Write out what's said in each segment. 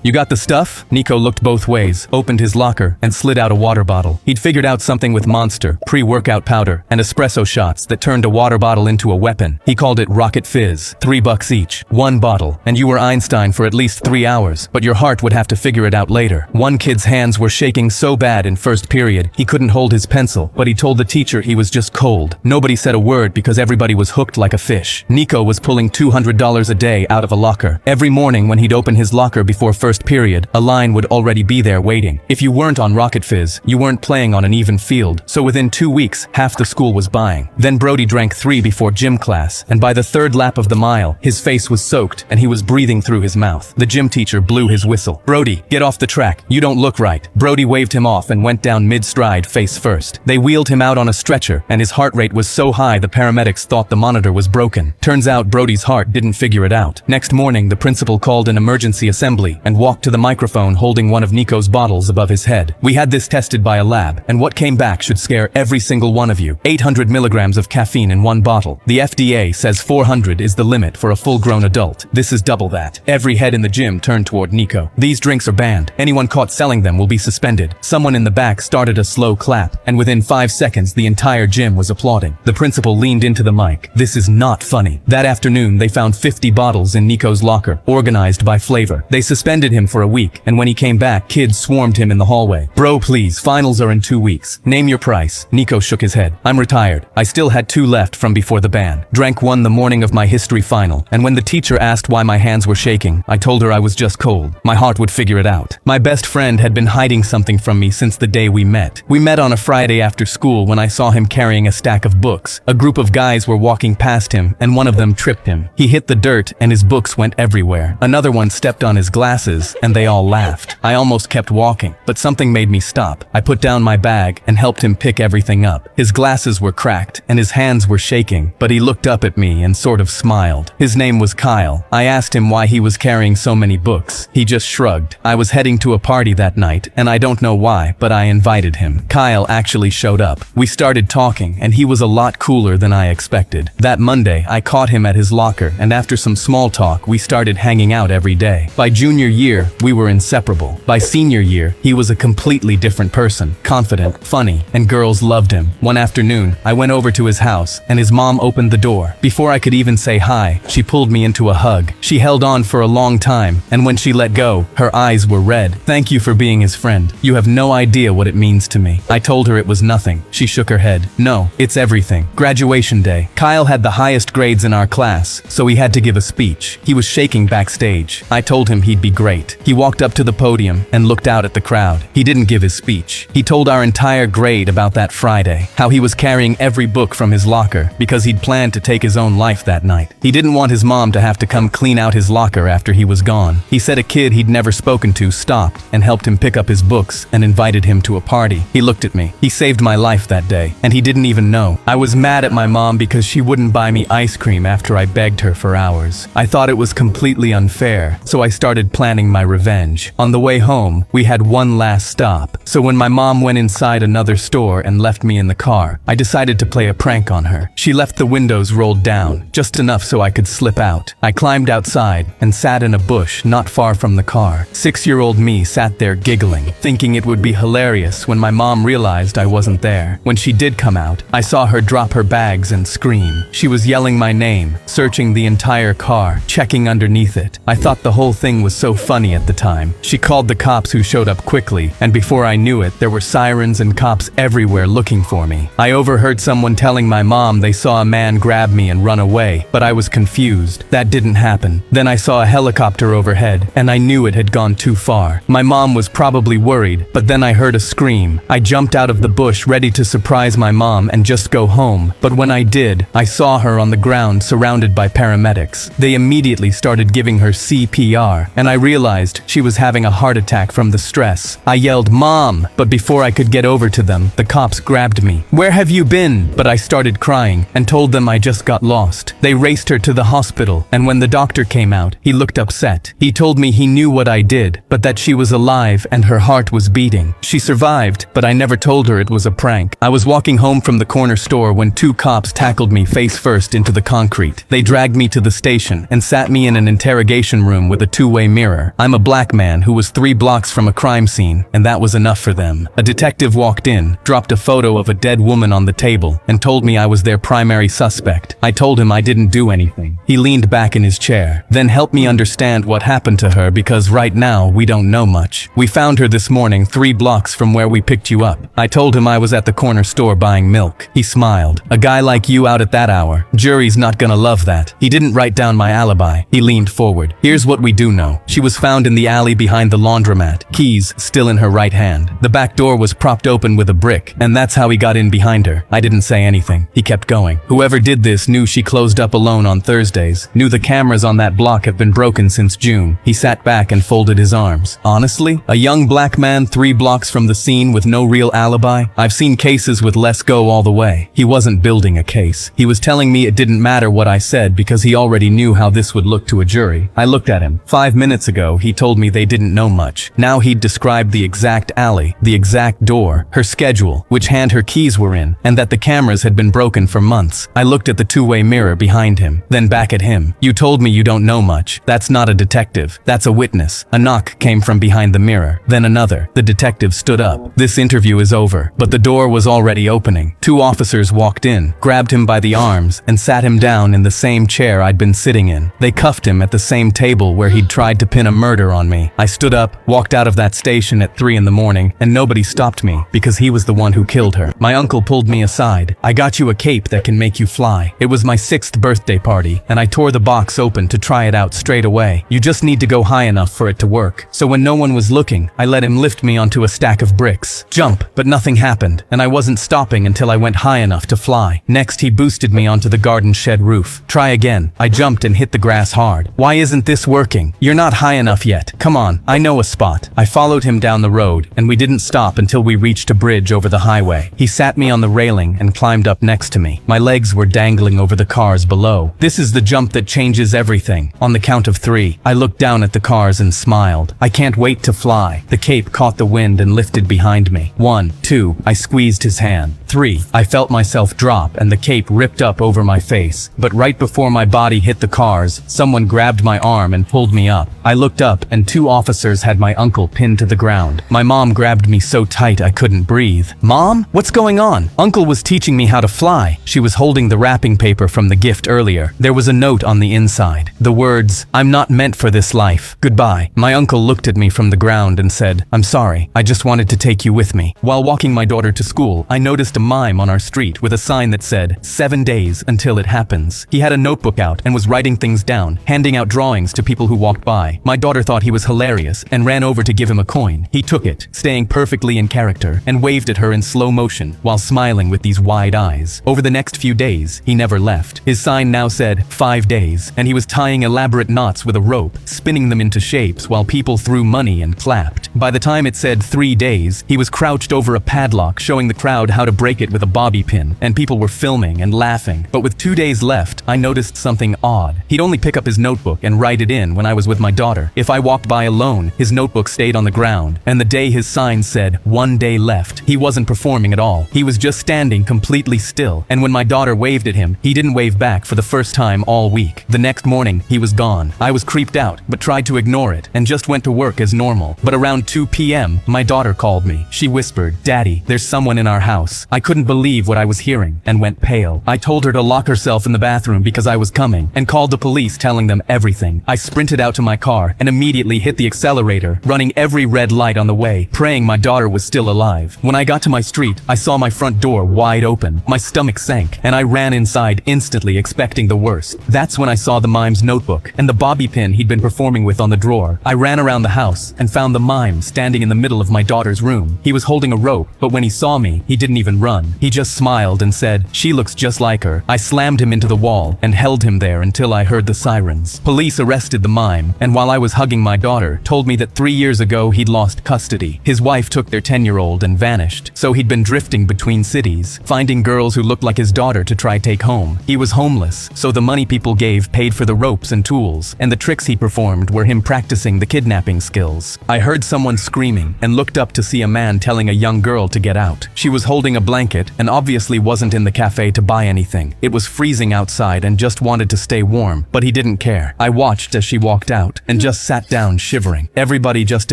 "You got the stuff?" Nico looked both ways, opened his locker, and slid out a water bottle. He'd figured out something with Monster, pre-workout powder, and espresso shots that turned a water bottle into a weapon. He called it Rocket Fizz. $3 each. One bottle. And you were Einstein for at least 3 hours, but your heart would have to figure it out later. One kid's hands were shaking so bad in first period, he couldn't hold his pencil, but he told the teacher he was just cold. Nobody said a word because everybody was hooked like a fish. Nico was pulling $200 a day out of a locker. Every morning when he'd open his locker before first period, a line would already be there waiting. If you weren't on Rocket Fizz, you weren't playing on an even field, so within 2 weeks, half the school was buying. Then Brody drank 3 before gym class, and by the third lap of the mile, his face was soaked and he was breathing through his mouth. The gym teacher blew his whistle. "Brody, get off the track. You don't look right." Brody waved him off and went down mid-stride face first. They wheeled him out on a stretcher, and his heart rate was so high the paramedics thought the monitor was broken. Turns out Brody's heart didn't figure it out. Next morning, the principal called an emergency assembly and walked to the microphone holding one of Nico's bottles above his head. "We had this tested by a lab, and what came back should scare every single one of you. 800 milligrams of caffeine in one bottle. The FDA says 400 is the limit for a full-grown adult. This is double that." Every head in the gym turned toward Nico. "These drinks are banned. Anyone caught selling them will be suspended." Someone in the back started a slow clap, and within 5 seconds the entire gym was applauding. The principal leaned into the mic. "This is not funny." That afternoon they found 50 bottles in Nico's locker, organized by flavor. They suspended him for a week, and when he came back, kids swarmed him in the hallway. "Bro, please, finals are in 2 weeks. Name your price." Nico shook his head. "I'm retired. I still had 2 left from before the ban. Drank 1 the morning of my history final, and when the teacher asked why my hands were shaking, I told her I was just cold. My heart would figure it out." My best friend had been hiding something from me since the day we met. We met on a Friday after school when I saw him carrying a stack of books. A group of guys were walking past him, and one of them tripped him. He hit the dirt, and his books went everywhere. Another one stepped on his glasses, and they all laughed. I almost kept walking, but something made me stop. I put down my bag and helped him pick everything up. His glasses were cracked, and his hands were shaking, but he looked up at me and sort of smiled. His name was Kyle. I asked him why he was carrying so many books. He just shrugged. I was heading to a party that night, and I don't know why, but I invited him. Kyle actually showed up. We started talking, and he was a lot cooler than I expected. That Monday, I caught him at his locker, and after some small talk, we started hanging out every day. By junior year, we were inseparable. By senior year, he was a completely different person, confident, funny, and girls loved him. One afternoon, I went over to his house, and his mom opened the door. Before I could even say hi, she pulled me into a hug. She held on for a long time, and when she let go, her eyes were red. "Thank you for being his friend. You have no idea what it means to me." I told her it was nothing. She shook her head. "No, it's everything." Graduation day. Kyle had the highest grades in our class, so he had to give a speech. He was shaking backstage. I told him he'd be great. He walked up to the podium and looked out at the crowd. He didn't give his speech. He told our entire grade about that Friday, how he was carrying every book from his locker because he'd planned to take his own life that night. He didn't want his mom to have to come clean out his locker after he was gone. He said a kid he'd never spoken to stopped and helped him pick up his books and invited him to a party. He looked at me. He saved my life that day, and he didn't even know. I was mad at my mom because she wouldn't buy me ice cream after I begged her for hours. I thought it was completely unfair, so I started planning my revenge. On the way home, we had one last stop, so when my mom went inside another store and left me in the car, I decided to play a prank on her. She left the windows rolled down, just enough so I could slip out. I climbed outside and sat in a bush not far from the car. 6-year-old me sat there giggling, thinking it would be hilarious when my mom realized I wasn't there. When she did come out, I saw her drop her bags and scream. She was yelling my name, searching the entire car, checking underneath it. I thought the whole thing was so funny at the time. She called the cops who showed up quickly, and before I knew it, there were sirens and cops everywhere looking for me. I overheard someone telling my mom they saw a man grab me and run away, but I was confused. That didn't happen. Then I saw a helicopter overhead, and I knew it had gone too far. My mom was probably worried, but then I heard a scream. I jumped out of the bush ready to surprise my mom and just go home, but when I did, I saw her on the ground surrounded by paramedics. They immediately started giving her CPR, and I realized she was having a heart attack from the stress. I yelled, "Mom!" But before I could get over to them, the cops grabbed me. "Where have you been?" But I started crying and told them I just got lost. They raced her to the hospital, and when the doctor came out, he looked upset. He told me he knew what I did, but that she was alive and her heart was beating. She survived, but I never told her it was a prank. I was walking home from the corner store when 2 cops tackled me face first into the concrete. They dragged me to the station and sat me in an interrogation room with a 2-way mirror. her. I'm a black man who was 3 blocks from a crime scene, and that was enough for them. A detective walked in, dropped a photo of a dead woman on the table, and told me I was their primary suspect. I told him I didn't do anything. He leaned back in his chair, then helped me understand what happened to her because right now we don't know much. We found her this morning 3 blocks from where we picked you up. I told him I was at the corner store buying milk. He smiled. A guy like you out at that hour. Jury's not gonna love that. He didn't write down my alibi. He leaned forward. Here's what we do know. She was found in the alley behind the laundromat, keys still in her right hand. The back door was propped open with a brick, and that's how he got in behind her. I didn't say anything. He kept going. Whoever did this knew she closed up alone on Thursdays, knew the cameras on that block have been broken since June. He sat back and folded his arms. Honestly, a young black man 3 blocks from the scene with no real alibi? I've seen cases with less go all the way. He wasn't building a case. He was telling me it didn't matter what I said because he already knew how this would look to a jury. I looked at him. 5 minutes ago, he told me they didn't know much. Now he'd described the exact alley, the exact door, her schedule, which hand her keys were in, and that the cameras had been broken for months. I looked at the two-way mirror behind him, then back at him. You told me you don't know much. That's not a detective. That's a witness. A knock came from behind the mirror, then another. The detective stood up. This interview is over, but the door was already opening. 2 officers walked in, grabbed him by the arms, and sat him down in the same chair I'd been sitting in. They cuffed him at the same table where he'd tried to pin a murder on me. I stood up, walked out of that station at 3 in the morning, and nobody stopped me because he was the one who killed her. My uncle pulled me aside. I got you a cape that can make you fly. It was my 6th birthday party, and I tore the box open to try it out straight away. You just need to go high enough for it to work. So when no one was looking, I let him lift me onto a stack of bricks. Jump, but nothing happened, and I wasn't stopping until I went high enough to fly. Next, he boosted me onto the garden shed roof. Try again. I jumped and hit the grass hard. Why isn't this working? You're not high enough yet. Come on, I know a spot. I followed him down the road, and we didn't stop until we reached a bridge over the highway. He sat me on the railing and climbed up next to me. My legs were dangling over the cars below. This is the jump that changes everything. On the count of 3, I looked down at the cars and smiled. I can't wait to fly. The cape caught the wind and lifted behind me. 1, 2, I squeezed his hand. 3, I felt myself drop and the cape ripped up over my face. But right before my body hit the cars, someone grabbed my arm and pulled me up. I looked up and 2 officers had my uncle pinned to the ground. My mom grabbed me so tight I couldn't breathe. Mom? What's going on? Uncle was teaching me how to fly. She was holding the wrapping paper from the gift earlier. There was a note on the inside. The words, "I'm not meant for this life. Goodbye." My uncle looked at me from the ground and said, "I'm sorry. I just wanted to take you with me." While walking my daughter to school, I noticed a mime on our street with a sign that said, 7 days until it happens. He had a notebook out and was writing things down, handing out drawings to people who walked by. My daughter thought he was hilarious and ran over to give him a coin. He took it, staying perfectly in character, and waved at her in slow motion while smiling with these wide eyes. Over the next few days, he never left. His sign now said 5 days, and he was tying elaborate knots with a rope, spinning them into shapes while people threw money and clapped. By the time it said 3 days, he was crouched over a padlock showing the crowd how to break it with a bobby pin, and people were filming and laughing. But with 2 days left, I noticed something odd. He'd only pick up his notebook and write it in when I was with my daughter. If I walked by alone, his notebook stayed on the ground, and the day his sign said 1 day left, he wasn't performing at all. He was just standing completely still, and when my daughter waved at him, he didn't wave back for the first time all week. The next morning, he was gone. I was creeped out, but tried to ignore it, and just went to work as normal. But around 2 p.m., my daughter called me. She whispered, "Daddy, there's someone in our house." I couldn't believe what I was hearing, and went pale. I told her to lock herself in the bathroom because I was coming, and called the police telling them everything. I sprinted out to my car, and immediately hit the accelerator, running every red light on the way, praying my daughter was still alive. When I got to my street, I saw my front door wide open. My stomach sank, and I ran inside instantly expecting the worst. That's when I saw the mime's notebook, and the bobby pin he'd been performing with on the drawer. I ran around the house, and found the mime standing in the middle of my daughter's room. He was holding a rope, but when he saw me, he didn't even run. He just smiled and said, "She looks just like her." I slammed him into the wall, and held him there until I heard the sirens. Police arrested the mime, and while I was hugging my daughter, told me that 3 years ago he'd lost custody. His wife took their 10-year-old and vanished, so he'd been drifting between cities, finding girls who looked like his daughter to try take home. He was homeless, so the money people gave paid for the ropes and tools, and the tricks he performed were him practicing the kidnapping skills. I heard someone someone screaming and looked up to see a man telling a young girl to get out. She was holding a blanket and obviously wasn't in the cafe to buy anything. It was freezing outside and just wanted to stay warm, but he didn't care. I watched as she walked out and just sat down shivering. Everybody just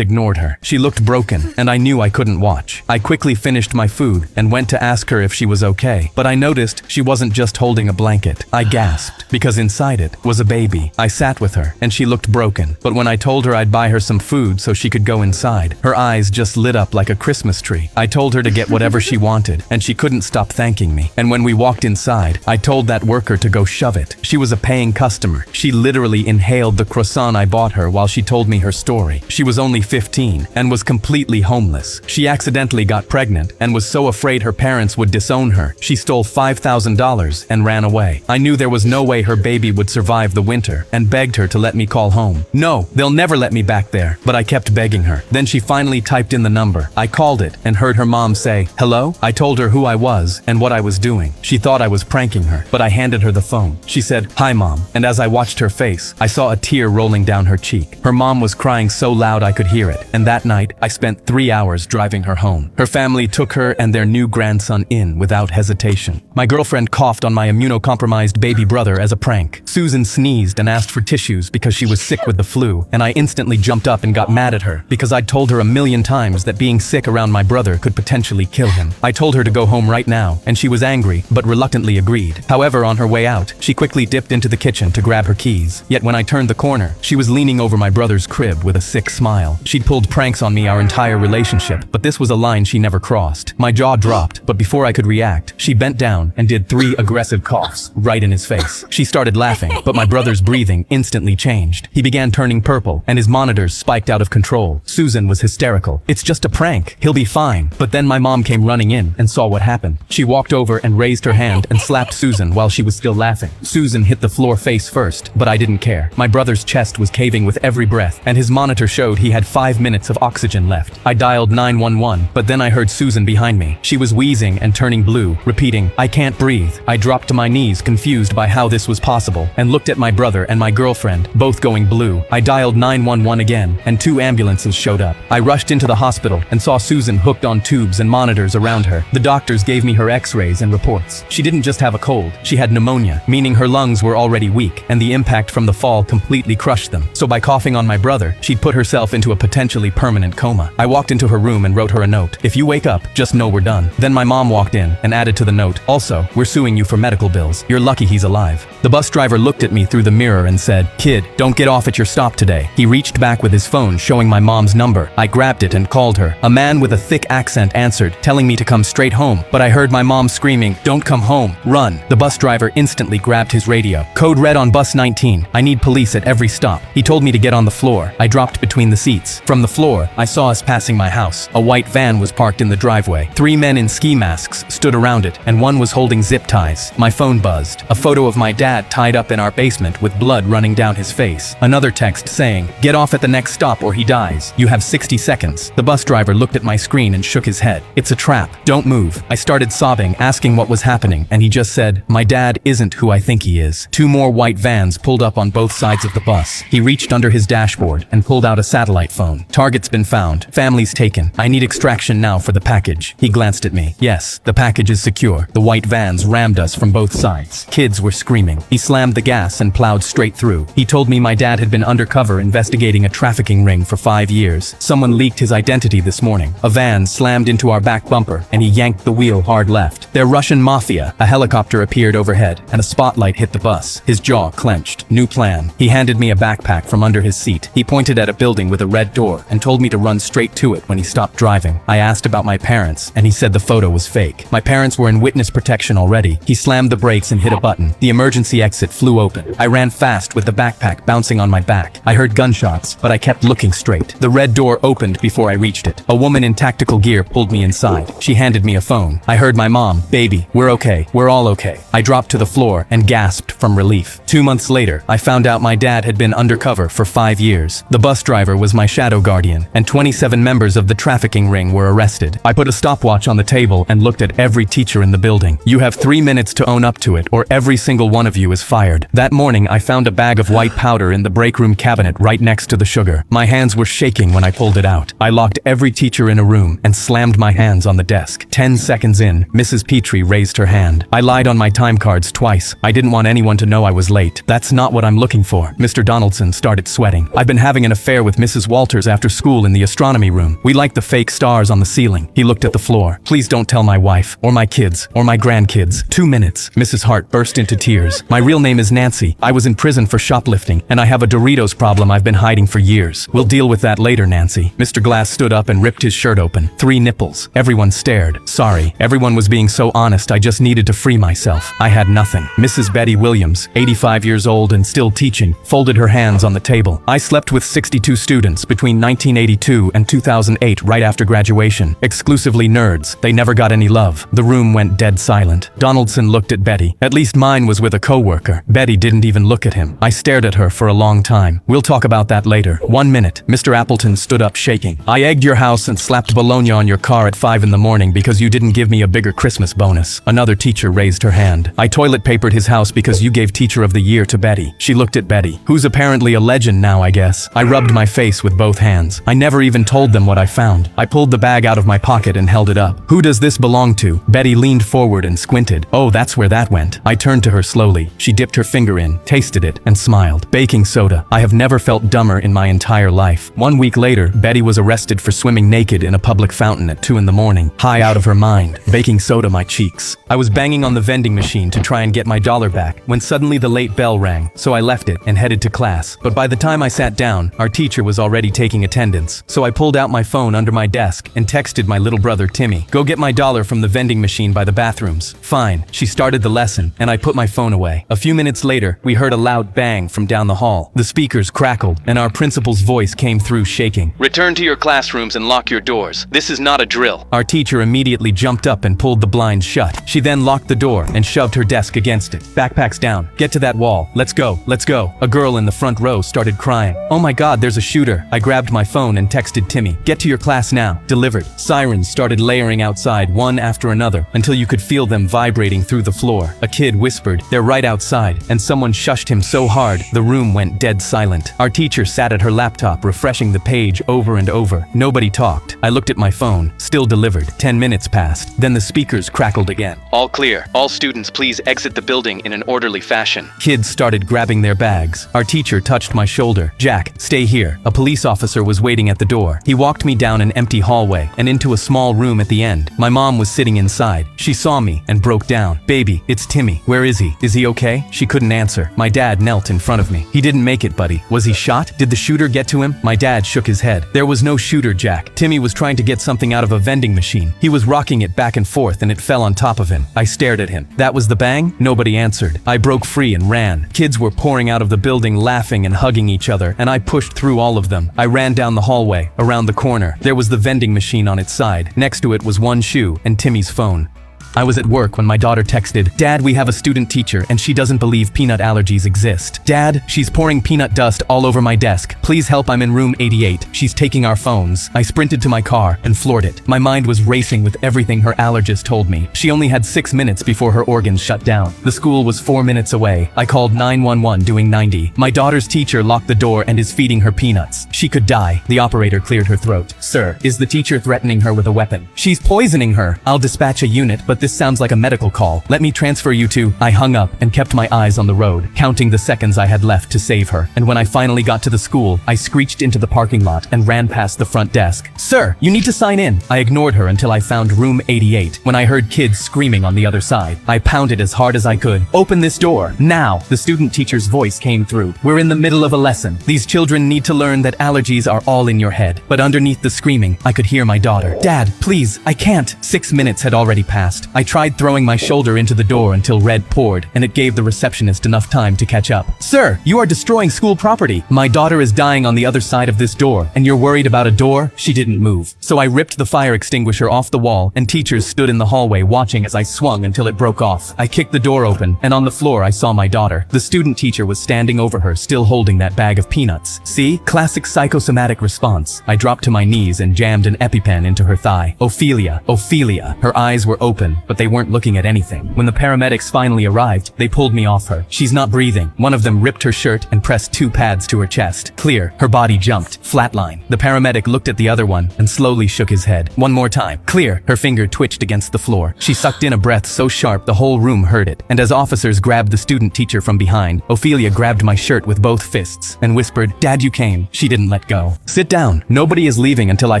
ignored her. She looked broken and I knew I couldn't watch. I quickly finished my food and went to ask her if she was okay, but I noticed she wasn't just holding a blanket. I gasped because inside it was a baby. I sat with her and she looked broken, but when I told her I'd buy her some food so she could go inside, her eyes just lit up like a Christmas tree. I told her to get whatever she wanted and she couldn't stop thanking me. And when we walked inside, I told that worker to go shove it. She was a paying customer. She literally inhaled the croissant I bought her while she told me her story. She was only 15 and was completely homeless. She accidentally got pregnant and was so afraid her parents would disown her. She stole $5,000 and ran away. I knew there was no way her baby would survive the winter and begged her to let me call home. No, they'll never let me back there, but I kept begging her. Then she finally typed in the number. I called it and heard her mom say, "Hello?" I told her who I was and what I was doing. She thought I was pranking her, but I handed her the phone. She said, "Hi, Mom," and as I watched her face, I saw a tear rolling down her cheek. Her mom was crying so loud I could hear it, and that night, I spent 3 hours driving her home. Her family took her and their new grandson in without hesitation. My girlfriend coughed on my immunocompromised baby brother as a prank. Susan sneezed and asked for tissues because she was sick with the flu, and I instantly jumped up and got mad at her because I'd told her a million times that being sick around my brother could potentially kill him. I told her to go home right now, and she was angry, but reluctantly agreed. However, on her way out, she quickly dipped into the kitchen to grab her keys. Yet when I turned the corner, she was leaning over my brother's crib with a sick smile. She'd pulled pranks on me our entire relationship, but this was a line she never crossed. My jaw dropped, but before I could react, she bent down and did 3 aggressive coughs right in his face. She started laughing, but my brother's breathing instantly changed. He began turning purple, and his monitors spiked out of control. Susan was hysterical. "It's just a prank. He'll be fine." But then my mom came running in and saw what happened. She walked over and raised her hand and slapped Susan while she was still laughing. Susan hit the floor face first, but I didn't care. My brother's chest was caving with every breath, and his monitor showed he had 5 minutes of oxygen left. I dialed 911, but then I heard Susan behind me. She was wheezing and turning blue, repeating, "I can't breathe." I dropped to my knees, confused by how this was possible, and looked at my brother and my girlfriend, both going blue. I dialed 911 again, and 2 ambulances showed up. I rushed into the hospital and saw Susan hooked on tubes and monitors around her. The doctors gave me her x-rays and reports. She didn't just have a cold, she had pneumonia, meaning her lungs were already weak, and the impact from the fall completely crushed them. So by coughing on my brother, she'd put herself into a potentially permanent coma. I walked into her room and wrote her a note. "If you wake up, just know we're done." Then my mom walked in and added to the note, "Also, we're suing you for medical bills. You're lucky he's alive." The bus driver looked at me through the mirror and said, "Kid, don't get off at your stop today." He reached back with his phone showing my mom's number. I grabbed it and called her. A man with a thick accent answered, telling me to come straight home, but I heard my mom screaming, "Don't come home, run." The bus driver instantly grabbed his radio. "Code red on bus 19. I need police at every stop." He told me to get on the floor. I dropped between the seats. From the floor, I saw us passing my house. A white van was parked in the driveway. 3 men in ski masks stood around it, and one was holding zip ties. My phone buzzed. A photo of my dad tied up in our basement with blood running down his face. Another text saying, "Get off at the next stop or he dies. You have 60 seconds. The bus driver looked at my screen and shook his head. "It's a trap. Don't move." I started sobbing, asking what was happening, and he just said, "My dad isn't who I think he is." 2 more white vans pulled up on both sides of the bus. He reached under his dashboard and pulled out a satellite phone. "Target's been found. Families taken. I need extraction now for the package." He glanced at me. "Yes, the package is secure." The white vans rammed us from both sides. Kids were screaming. He slammed the gas and plowed straight through. He told me my dad had been undercover investigating a trafficking ring for 5 years. Someone leaked his identity this morning. A van slammed into our back bumper, and he yanked the wheel hard left. "They're Russian mafia." A helicopter appeared overhead, and a spotlight hit the bus. His jaw clenched. New plan. He handed me a backpack from under his seat. He pointed at a building with a red door and told me to run straight to it when he stopped driving. I asked about my parents, and he said the photo was fake. My parents were in witness protection already. He slammed the brakes and hit a button. The emergency exit flew open. I ran fast with the backpack bouncing on my back. I heard gunshots, but I kept looking straight. The red door opened before I reached it. A woman in tactical gear pulled me inside. She handed me a phone. I heard my mom, "Baby, we're okay. We're all okay." I dropped to the floor and gasped from relief. 2 months later, I found out my dad had been undercover for 5 years. The bus driver was my shadow guardian, and 27 members of the trafficking ring were arrested. I put a stopwatch on the table and looked at every teacher in the building. "You have 3 minutes to own up to it, or every single one of you is fired." That morning, I found a bag of white powder in the break room cabinet right next to the sugar. My hands were shaking when when I pulled it out. I locked every teacher in a room and slammed my hands on the desk. 10 seconds in, Mrs. Petrie raised her hand. I lied on my time cards twice. I didn't want anyone to know I was late. That's not what I'm looking for. Mr. Donaldson started sweating. I've been having an affair with Mrs. Walters after school in the astronomy room. We like the fake stars on the ceiling. He looked at the floor. Please don't tell my wife, or my kids, or my grandkids. 2 minutes. Mrs. Hart burst into tears. My real name is Nancy. I was in prison for shoplifting, and I have a Doritos problem I've been hiding for years. We'll deal with that later, Nancy. Mr. Glass stood up and ripped his shirt open. 3 nipples. Everyone stared. Sorry. Everyone was being so honest, I just needed to free myself. I had nothing. Mrs. Betty Williams, 85 years old and still teaching, folded her hands on the table. I slept with 62 students between 1982 and 2008 right after graduation. Exclusively nerds. They never got any love. The room went dead silent. Donaldson looked at Betty. At least mine was with a coworker. Betty didn't even look at him. I stared at her for a long time. We'll talk about that later. 1 minute. Mr. Appleton stood up shaking. I egged your house and slapped bologna on your car at 5 in the morning because you didn't give me a bigger Christmas bonus. Another teacher raised her hand. I toilet papered his house because you gave Teacher of the Year to Betty. She looked at Betty, who's apparently a legend now, I guess. I rubbed my face with both hands. I never even told them what I found. I pulled the bag out of my pocket and held it up. Who does this belong to? Betty leaned forward and squinted. Oh, that's where that went. I turned to her slowly. She dipped her finger in, tasted it, and smiled. Baking soda. I have never felt dumber in my entire life. 1 week later, Betty was arrested for swimming naked in a public fountain at 2 in the morning. High out of her mind. Baking soda my cheeks. I was banging on the vending machine to try and get my dollar back when suddenly the late bell rang, so I left it and headed to class. But by the time I sat down, our teacher was already taking attendance. So I pulled out my phone under my desk and texted my little brother Timmy, "Go get my dollar from the vending machine by the bathrooms." Fine. She started the lesson, and I put my phone away. A few minutes later, we heard a loud bang from down the hall. The speakers crackled, and our principal's voice came through shaking. "Return to your classrooms and lock your doors. This is not a drill." Our teacher immediately jumped up and pulled the blinds shut. She then locked the door and shoved her desk against it. "Backpacks down. Get to that wall. Let's go. Let's go." A girl in the front row started crying. "Oh my God, there's a shooter." I grabbed my phone and texted Timmy, "Get to your class now." Delivered. Sirens started layering outside one after another until you could feel them vibrating through the floor. A kid whispered, "They're right outside," and someone shushed him so hard, the room went dead silent. Our teacher sat at her laptop refreshing the page over and over. Nobody talked. I looked at my phone. Still delivered. 10 minutes passed. Then the speakers crackled again. "All clear. All students please exit the building in an orderly fashion." Kids started grabbing their bags. Our teacher touched my shoulder. "Jack, stay here." A police officer was waiting at the door. He walked me down an empty hallway and into a small room at the end. My mom was sitting inside. She saw me and broke down. "Baby, it's Timmy. Where is he? Is he okay?" She couldn't answer. My dad knelt in front of me. "He didn't make it, buddy. Was he shot? Did the shooter get to him?" My dad shook his head. "There was no shooter, Jack. Timmy was trying to get something out of a vending machine. He was rocking it back and forth and it fell on top of him." I stared at him. "That was the bang?" Nobody answered. I broke free and ran. Kids were pouring out of the building laughing and hugging each other, and I pushed through all of them. I ran down the hallway, around the corner. There was the vending machine on its side. Next to it was one shoe and Timmy's phone. I was at work when my daughter texted, "Dad, we have a student teacher and she doesn't believe peanut allergies exist. Dad, she's pouring peanut dust all over my desk. Please help, I'm in room 88. She's taking our phones." I sprinted to my car and floored it. My mind was racing with everything her allergist told me. She only had 6 minutes before her organs shut down. The school was 4 minutes away. I called 911 doing 90. My daughter's teacher locked the door and is feeding her peanuts. She could die. The operator cleared her throat. "Sir, is the teacher threatening her with a weapon?" "She's poisoning her. I'll dispatch a unit, but this sounds like a medical call. Let me transfer you to..." I hung up and kept my eyes on the road, counting the seconds I had left to save her. And when I finally got to the school, I screeched into the parking lot and ran past the front desk. "Sir, you need to sign in." I ignored her until I found room 88, when I heard kids screaming on the other side. I pounded as hard as I could. "Open this door, now!" The student teacher's voice came through. "We're in the middle of a lesson. These children need to learn that allergies are all in your head." But underneath the screaming, I could hear my daughter. "Dad, please, I can't." 6 minutes had already passed. I tried throwing my shoulder into the door until red poured, and it gave the receptionist enough time to catch up. "Sir, you are destroying school property. My daughter is dying on the other side of this door, and you're worried about a door?" She didn't move. So I ripped the fire extinguisher off the wall, and teachers stood in the hallway watching as I swung until it broke off. I kicked the door open, and on the floor I saw my daughter. The student teacher was standing over her, still holding that bag of peanuts. See? Classic psychosomatic response. I dropped to my knees and jammed an EpiPen into her thigh. "Ophelia, Ophelia." Her eyes were open, room, but they weren't looking at anything. When the paramedics finally arrived, they pulled me off her. She's not breathing. One of them ripped her shirt and pressed 2 pads to her chest. Clear. Her body jumped. Flatline. The paramedic looked at the other one and slowly shook his head. One more time. Clear. Her finger twitched against the floor. She sucked in a breath so sharp the whole room heard it. And as officers grabbed the student teacher from behind, Ophelia grabbed my shirt with both fists and whispered, "Dad, you came." She didn't let go. "Sit down. Nobody is leaving until I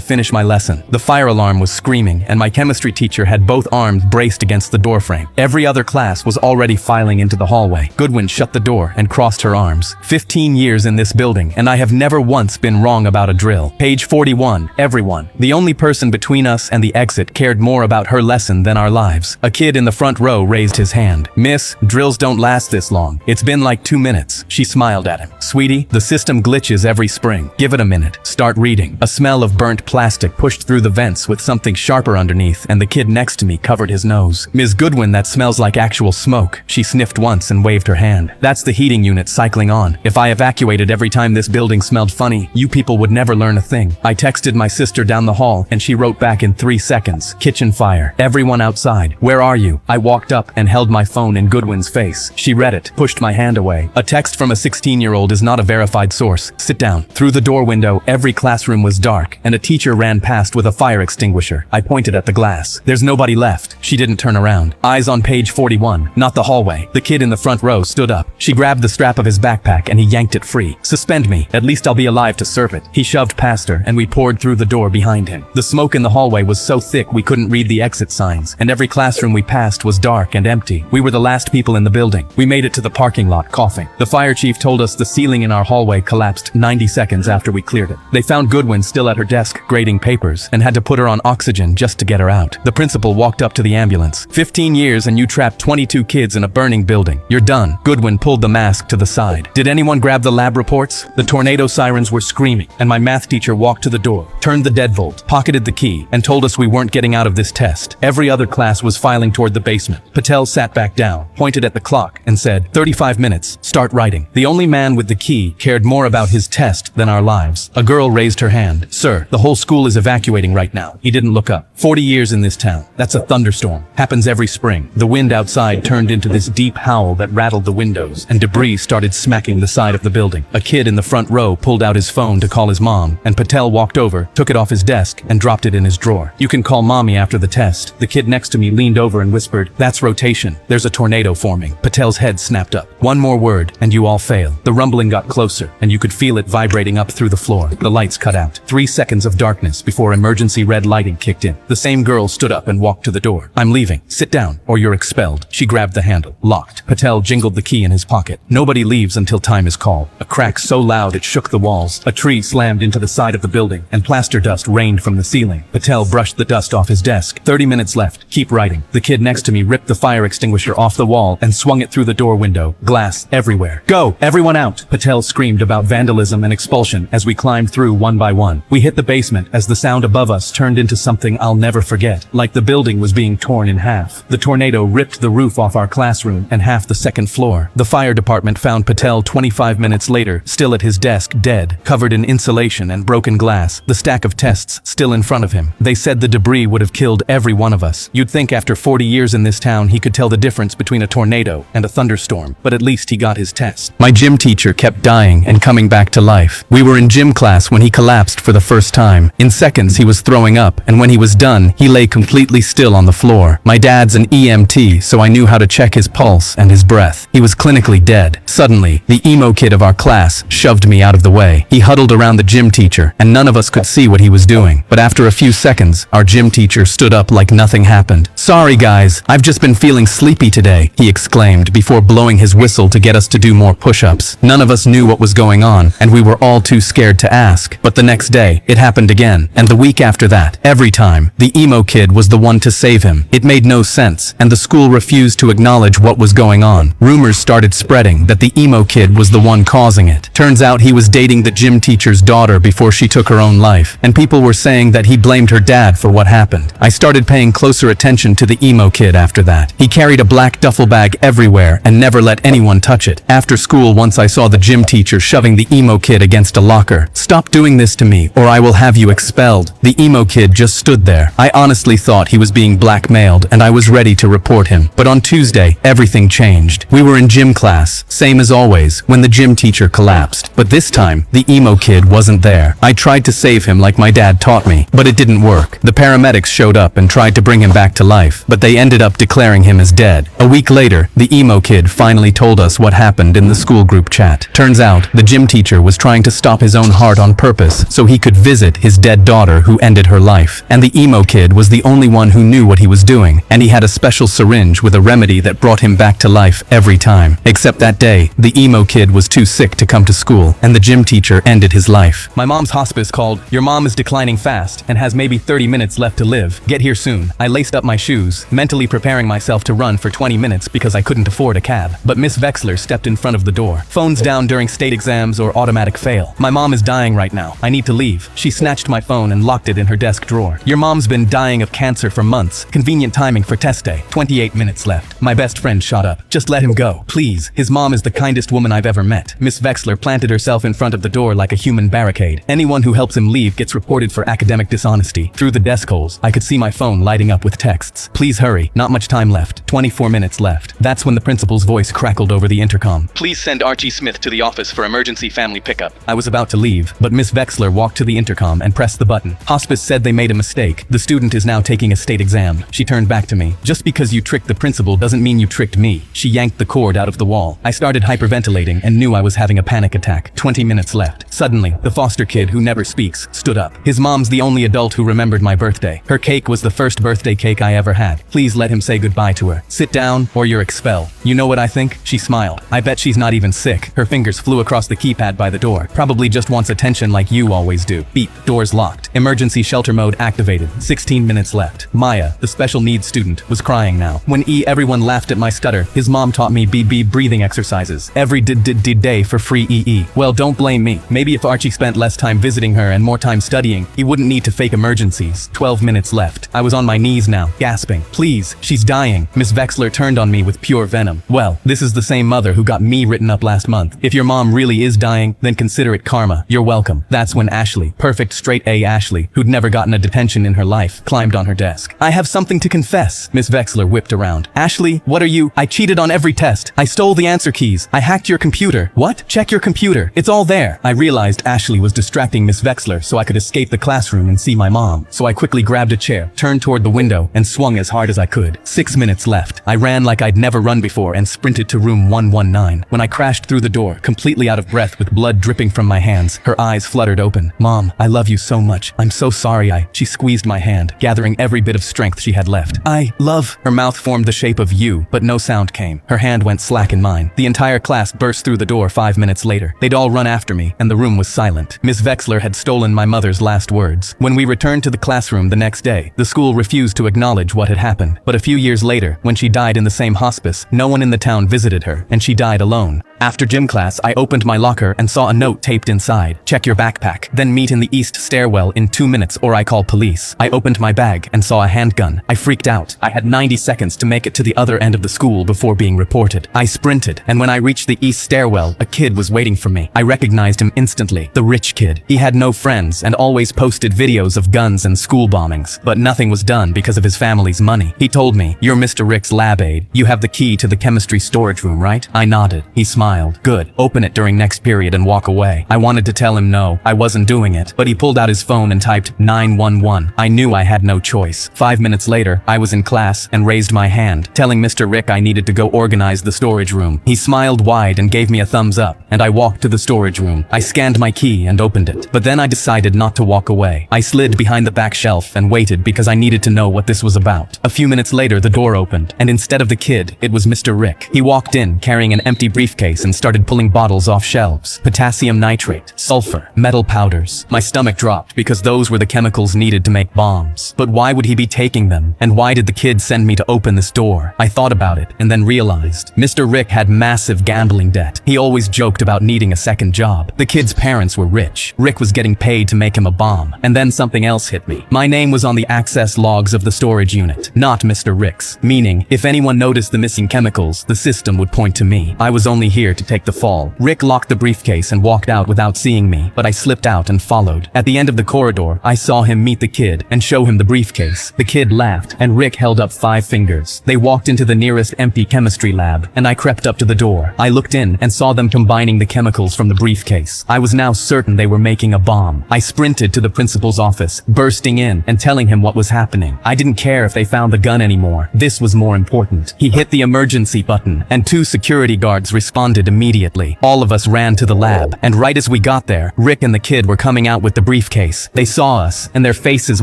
finish my lesson." The fire alarm was screaming, and my chemistry teacher had both arms braced against the doorframe. Every other class was already filing into the hallway. Goodwin shut the door and crossed her arms. 15 years in this building, and I have never once been wrong about a drill. Page 41. Everyone. The only person between us and the exit cared more about her lesson than our lives. A kid in the front row raised his hand. "Miss, drills don't last this long. It's been like 2 minutes." She smiled at him. "Sweetie, the system glitches every spring. Give it a minute. Start reading." A smell of burnt plastic pushed through the vents with something sharper underneath, and the kid next to me covered his nose. "Ms. Goodwin, that smells like actual smoke." She sniffed once and waved her hand. "That's the heating unit cycling on. If I evacuated every time this building smelled funny, you people would never learn a thing." I texted my sister down the hall, and she wrote back in 3 seconds. "Kitchen fire. Everyone outside. Where are you?" I walked up and held my phone in Goodwin's face. She read it, pushed my hand away. "A text from a 16-year-old is not a verified source. Sit down." Through the door window, every classroom was dark, and a teacher ran past with a fire extinguisher. I pointed at the glass. "There's nobody left." She didn't turn around. Eyes on page 41, not the hallway. The kid in the front row stood up. She grabbed the strap of his backpack and he yanked it free. "Suspend me. At least I'll be alive to serve it." He shoved past her and we poured through the door behind him. The smoke in the hallway was so thick we couldn't read the exit signs, and every classroom we passed was dark and empty. We were the last people in the building. We made it to the parking lot coughing. The fire chief told us the ceiling in our hallway collapsed 90 seconds after we cleared it. They found Goodwin still at her desk grading papers and had to put her on oxygen just to get her out. The principal walked up to the ambulance. 15 years and you trapped 22 kids in a burning building. You're done." Goodwin pulled the mask to the side. "Did anyone grab the lab reports?" The tornado sirens were screaming, and my math teacher walked to the door, turned the deadbolt, pocketed the key, and told us we weren't getting out of this test. Every other class was filing toward the basement. Patel sat back down, pointed at the clock, and said, 35 minutes. Start writing." The only man with the key cared more about his test than our lives. A girl raised her hand. "Sir, the whole school is evacuating right now." He didn't look up. 40 years in this town. That's a thunderstorm. Happens every spring. The wind outside turned into this deep howl that rattled the windows, and debris started smacking the side of the building. A kid in the front row pulled out his phone to call his mom, and Patel walked over, took it off his desk, and dropped it in his drawer. "You can call mommy after the test." The kid next to me leaned over and whispered, "That's rotation. There's a tornado forming." Patel's head snapped up. "One more word, and you all fail." The rumbling got closer, and you could feel it vibrating up through the floor. The lights cut out. 3 seconds of darkness before emergency red lighting kicked in. The same girl stood up and walked to the door. "I'm leaving. Sit down, or you're expelled." She grabbed the handle. Locked. Patel jingled the key in his pocket. "Nobody leaves until time is called." A crack so loud it shook the walls. A tree slammed into the side of the building, and plaster dust rained from the ceiling. Patel brushed the dust off his desk. 30 minutes left. Keep writing. The kid next to me ripped the fire extinguisher off the wall and swung it through the door window. Glass everywhere. "Go! Everyone out!" Patel screamed about vandalism and expulsion as we climbed through one by one. We hit the basement as the sound above us turned into something I'll never forget, like the building was being torn in half. The tornado ripped the roof off our classroom and half the second floor. The fire department found Patel 25 minutes later, still at his desk, dead, covered in insulation and broken glass, the stack of tests still in front of him. They said the debris would have killed every one of us. You'd think after 40 years in this town he could tell the difference between a tornado and a thunderstorm, but at least he got his test. My gym teacher kept dying and coming back to life. We were in gym class when he collapsed for the first time. In seconds he was throwing up, and when he was done, he lay completely still on the floor. My dad's an EMT, so I knew how to check his pulse and his breath. He was clinically dead. Suddenly, the emo kid of our class shoved me out of the way. He huddled around the gym teacher, and none of us could see what he was doing. But after a few seconds, our gym teacher stood up like nothing happened. "Sorry guys, I've just been feeling sleepy today," he exclaimed before blowing his whistle to get us to do more push-ups. None of us knew what was going on, and we were all too scared to ask. But the next day, it happened again, and the week after that. Every time, the emo kid was the one to save him. It made no sense, and the school refused to acknowledge what was going on. Rumors started spreading that the emo kid was the one causing it. Turns out he was dating the gym teacher's daughter before she took her own life, and people were saying that he blamed her dad for what happened. I started paying closer attention to the emo kid after that. He carried a black duffel bag everywhere and never let anyone touch it. After school, once I saw the gym teacher shoving the emo kid against a locker. "Stop doing this to me, or I will have you expelled." The emo kid just stood there. I honestly thought he was being blackmailed, and I was ready to report him. But on Tuesday, everything changed. We were in gym class, same as always, when the gym teacher collapsed. But this time, the emo kid wasn't there. I tried to save him like my dad taught me, but it didn't work. The paramedics showed up and tried to bring him back to life, but they ended up declaring him as dead. A week later, the emo kid finally told us what happened in the school group chat. Turns out, the gym teacher was trying to stop his own heart on purpose so he could visit his dead daughter who ended her life. And the emo kid was the only one who knew what he was doing, and he had a special syringe with a remedy that brought him back to life every time. Except that day, the emo kid was too sick to come to school, and the gym teacher ended his life. My mom's hospice called, "Your mom is declining fast and has maybe 30 minutes left to live. Get here soon." I laced up my shoes, mentally preparing myself to run for 20 minutes because I couldn't afford a cab. But Miss Vexler stepped in front of the door. "Phones down during state exams or automatic fail. My mom is dying right now. I need to leave." She snatched my phone and locked it in her desk drawer. "Your mom's been dying of cancer for months. Convenient timing for test day. 28 minutes left." My best friend shot up. "Just let him go, please. His mom is the kindest woman I've ever met." Miss Vexler planted herself in front of the door like a human barricade. Anyone who helps him leave gets reported for academic dishonesty. Through the desk holes, I could see my phone lighting up with texts. "Please hurry. Not much time left. 24 minutes left." That's when the principal's voice crackled over the intercom. "Please send Archie Smith to the office for emergency family pickup." I was about to leave, but Miss Vexler walked to the intercom and pressed the button. "Hospice said they made a mistake. The student is now taking a state exam." She turned back to me. "Just because you tricked the principal doesn't mean you tricked me." She yanked the cord out of the wall. I started hyperventilating and knew I was having a panic attack. 20 minutes left. Suddenly, the foster kid who never speaks stood up. His mom's the only adult who remembered my birthday. Her cake was the first birthday cake I ever had. "Please let him say goodbye to her. Sit down or you're expelled." You know what I think? She smiled. "I bet she's not even sick." Her fingers flew across the keypad by the door. "Probably just wants attention like you always do." Beep. Doors locked. Emergency shelter mode activated. 16 minutes left. Maya, the special needs student, was crying now. When everyone laughed at my stutter, his mom taught me breathing exercises every day for free. Well, don't blame me. Maybe if Archie spent less time visiting her and more time studying, he wouldn't need to fake emergencies. 12 minutes left. I was on my knees now, gasping. "Please, she's dying." Miss Vexler turned on me with pure venom. "Well, this is the same mother who got me written up last month. If your mom really is dying, then consider it karma. You're welcome." That's when Ashley, perfect straight A Ashley, who'd never gotten a detention in her life, climbed on her desk. "I have something to confess." Miss Vexler whipped around. "Ashley, what are you? I cheated on every test. I stole the answer keys. I hacked your computer." "What? Check your computer. It's all there." I realized Ashley was distracting Miss Vexler so I could escape the classroom and see my mom. So I quickly grabbed a chair, turned toward the window, and swung as hard as I could. 6 minutes left. I ran like I'd never run before and sprinted to room 119. When I crashed through the door, completely out of breath with blood dripping from my hands, her eyes fluttered open. "Mom, I love you so much. I'm so sorry." She squeezed my hand, gathering every bit of strength she had left. "I love." Her mouth formed the shape of U, but no sound came. Her hand went slack in mine. The entire class burst through the door 5 minutes later. They'd all run after me, and the room was silent. Miss Vexler had stolen my mother's last words. When we returned to the classroom the next day, the school refused to acknowledge what had happened. But a few years later, when she died in the same hospice, no one in the town visited her, and she died alone. After gym class, I opened my locker and saw a note taped inside. "Check your backpack. Then meet in the east stairwell in 2 minutes or I call police." I opened my bag and saw a handgun. I freaked out. I had 90 seconds to make it to the other end of the school before being reported. I sprinted, and when I reached the east stairwell, a kid was waiting for me. I recognized him instantly. The rich kid. He had no friends and always posted videos of guns and school bombings, but nothing was done because of his family's money. He told me, "You're Mr. Rick's lab aide. You have the key to the chemistry storage room, right?" I nodded. He smiled. "Good. Open it during next period and walk away." I wanted to tell him no, I wasn't doing it, but he pulled out his phone and typed 911. I knew I had no choice. 5 minutes later, I was in class and raised my hand, telling Mr. Rick I needed to go organize the storage room. He smiled wide and gave me a thumbs up, and I walked to the storage room. I scanned my key and opened it, but then I decided not to walk away. I slid behind the back shelf and waited because I needed to know what this was about. A few minutes later, the door opened, and instead of the kid, it was Mr. Rick. He walked in carrying an empty briefcase briefcase and started pulling bottles off shelves. Potassium nitrate, sulfur, metal powders. My stomach dropped because those were the chemicals needed to make bombs. But why would he be taking them? And why did the kid send me to open this door? I thought about it and then realized Mr. Rick had massive gambling debt. He always joked about needing a second job. The kid's parents were rich. Rick was getting paid to make him a bomb. And then something else hit me. My name was on the access logs of the storage unit, not Mr. Rick's. Meaning, if anyone noticed the missing chemicals, the system would point to me. I was only here to take the fall. Rick locked the briefcase and walked out without seeing me, but I slipped out and followed. At the end of the corridor, I saw him meet the kid and show him the briefcase. The kid laughed, and Rick held up 5 fingers. They walked into the nearest empty chemistry lab, and I crept up to the door. I looked in and saw them combining the chemicals from the briefcase. I was now certain they were making a bomb. I sprinted to the principal's office, bursting in and telling him what was happening. I didn't care if they found the gun anymore. This was more important. He hit the emergency button, and 2 security guards responded immediately. All of us ran to the lab, and right as we got there, Rick and the kid were coming out with the briefcase. They saw us, and their faces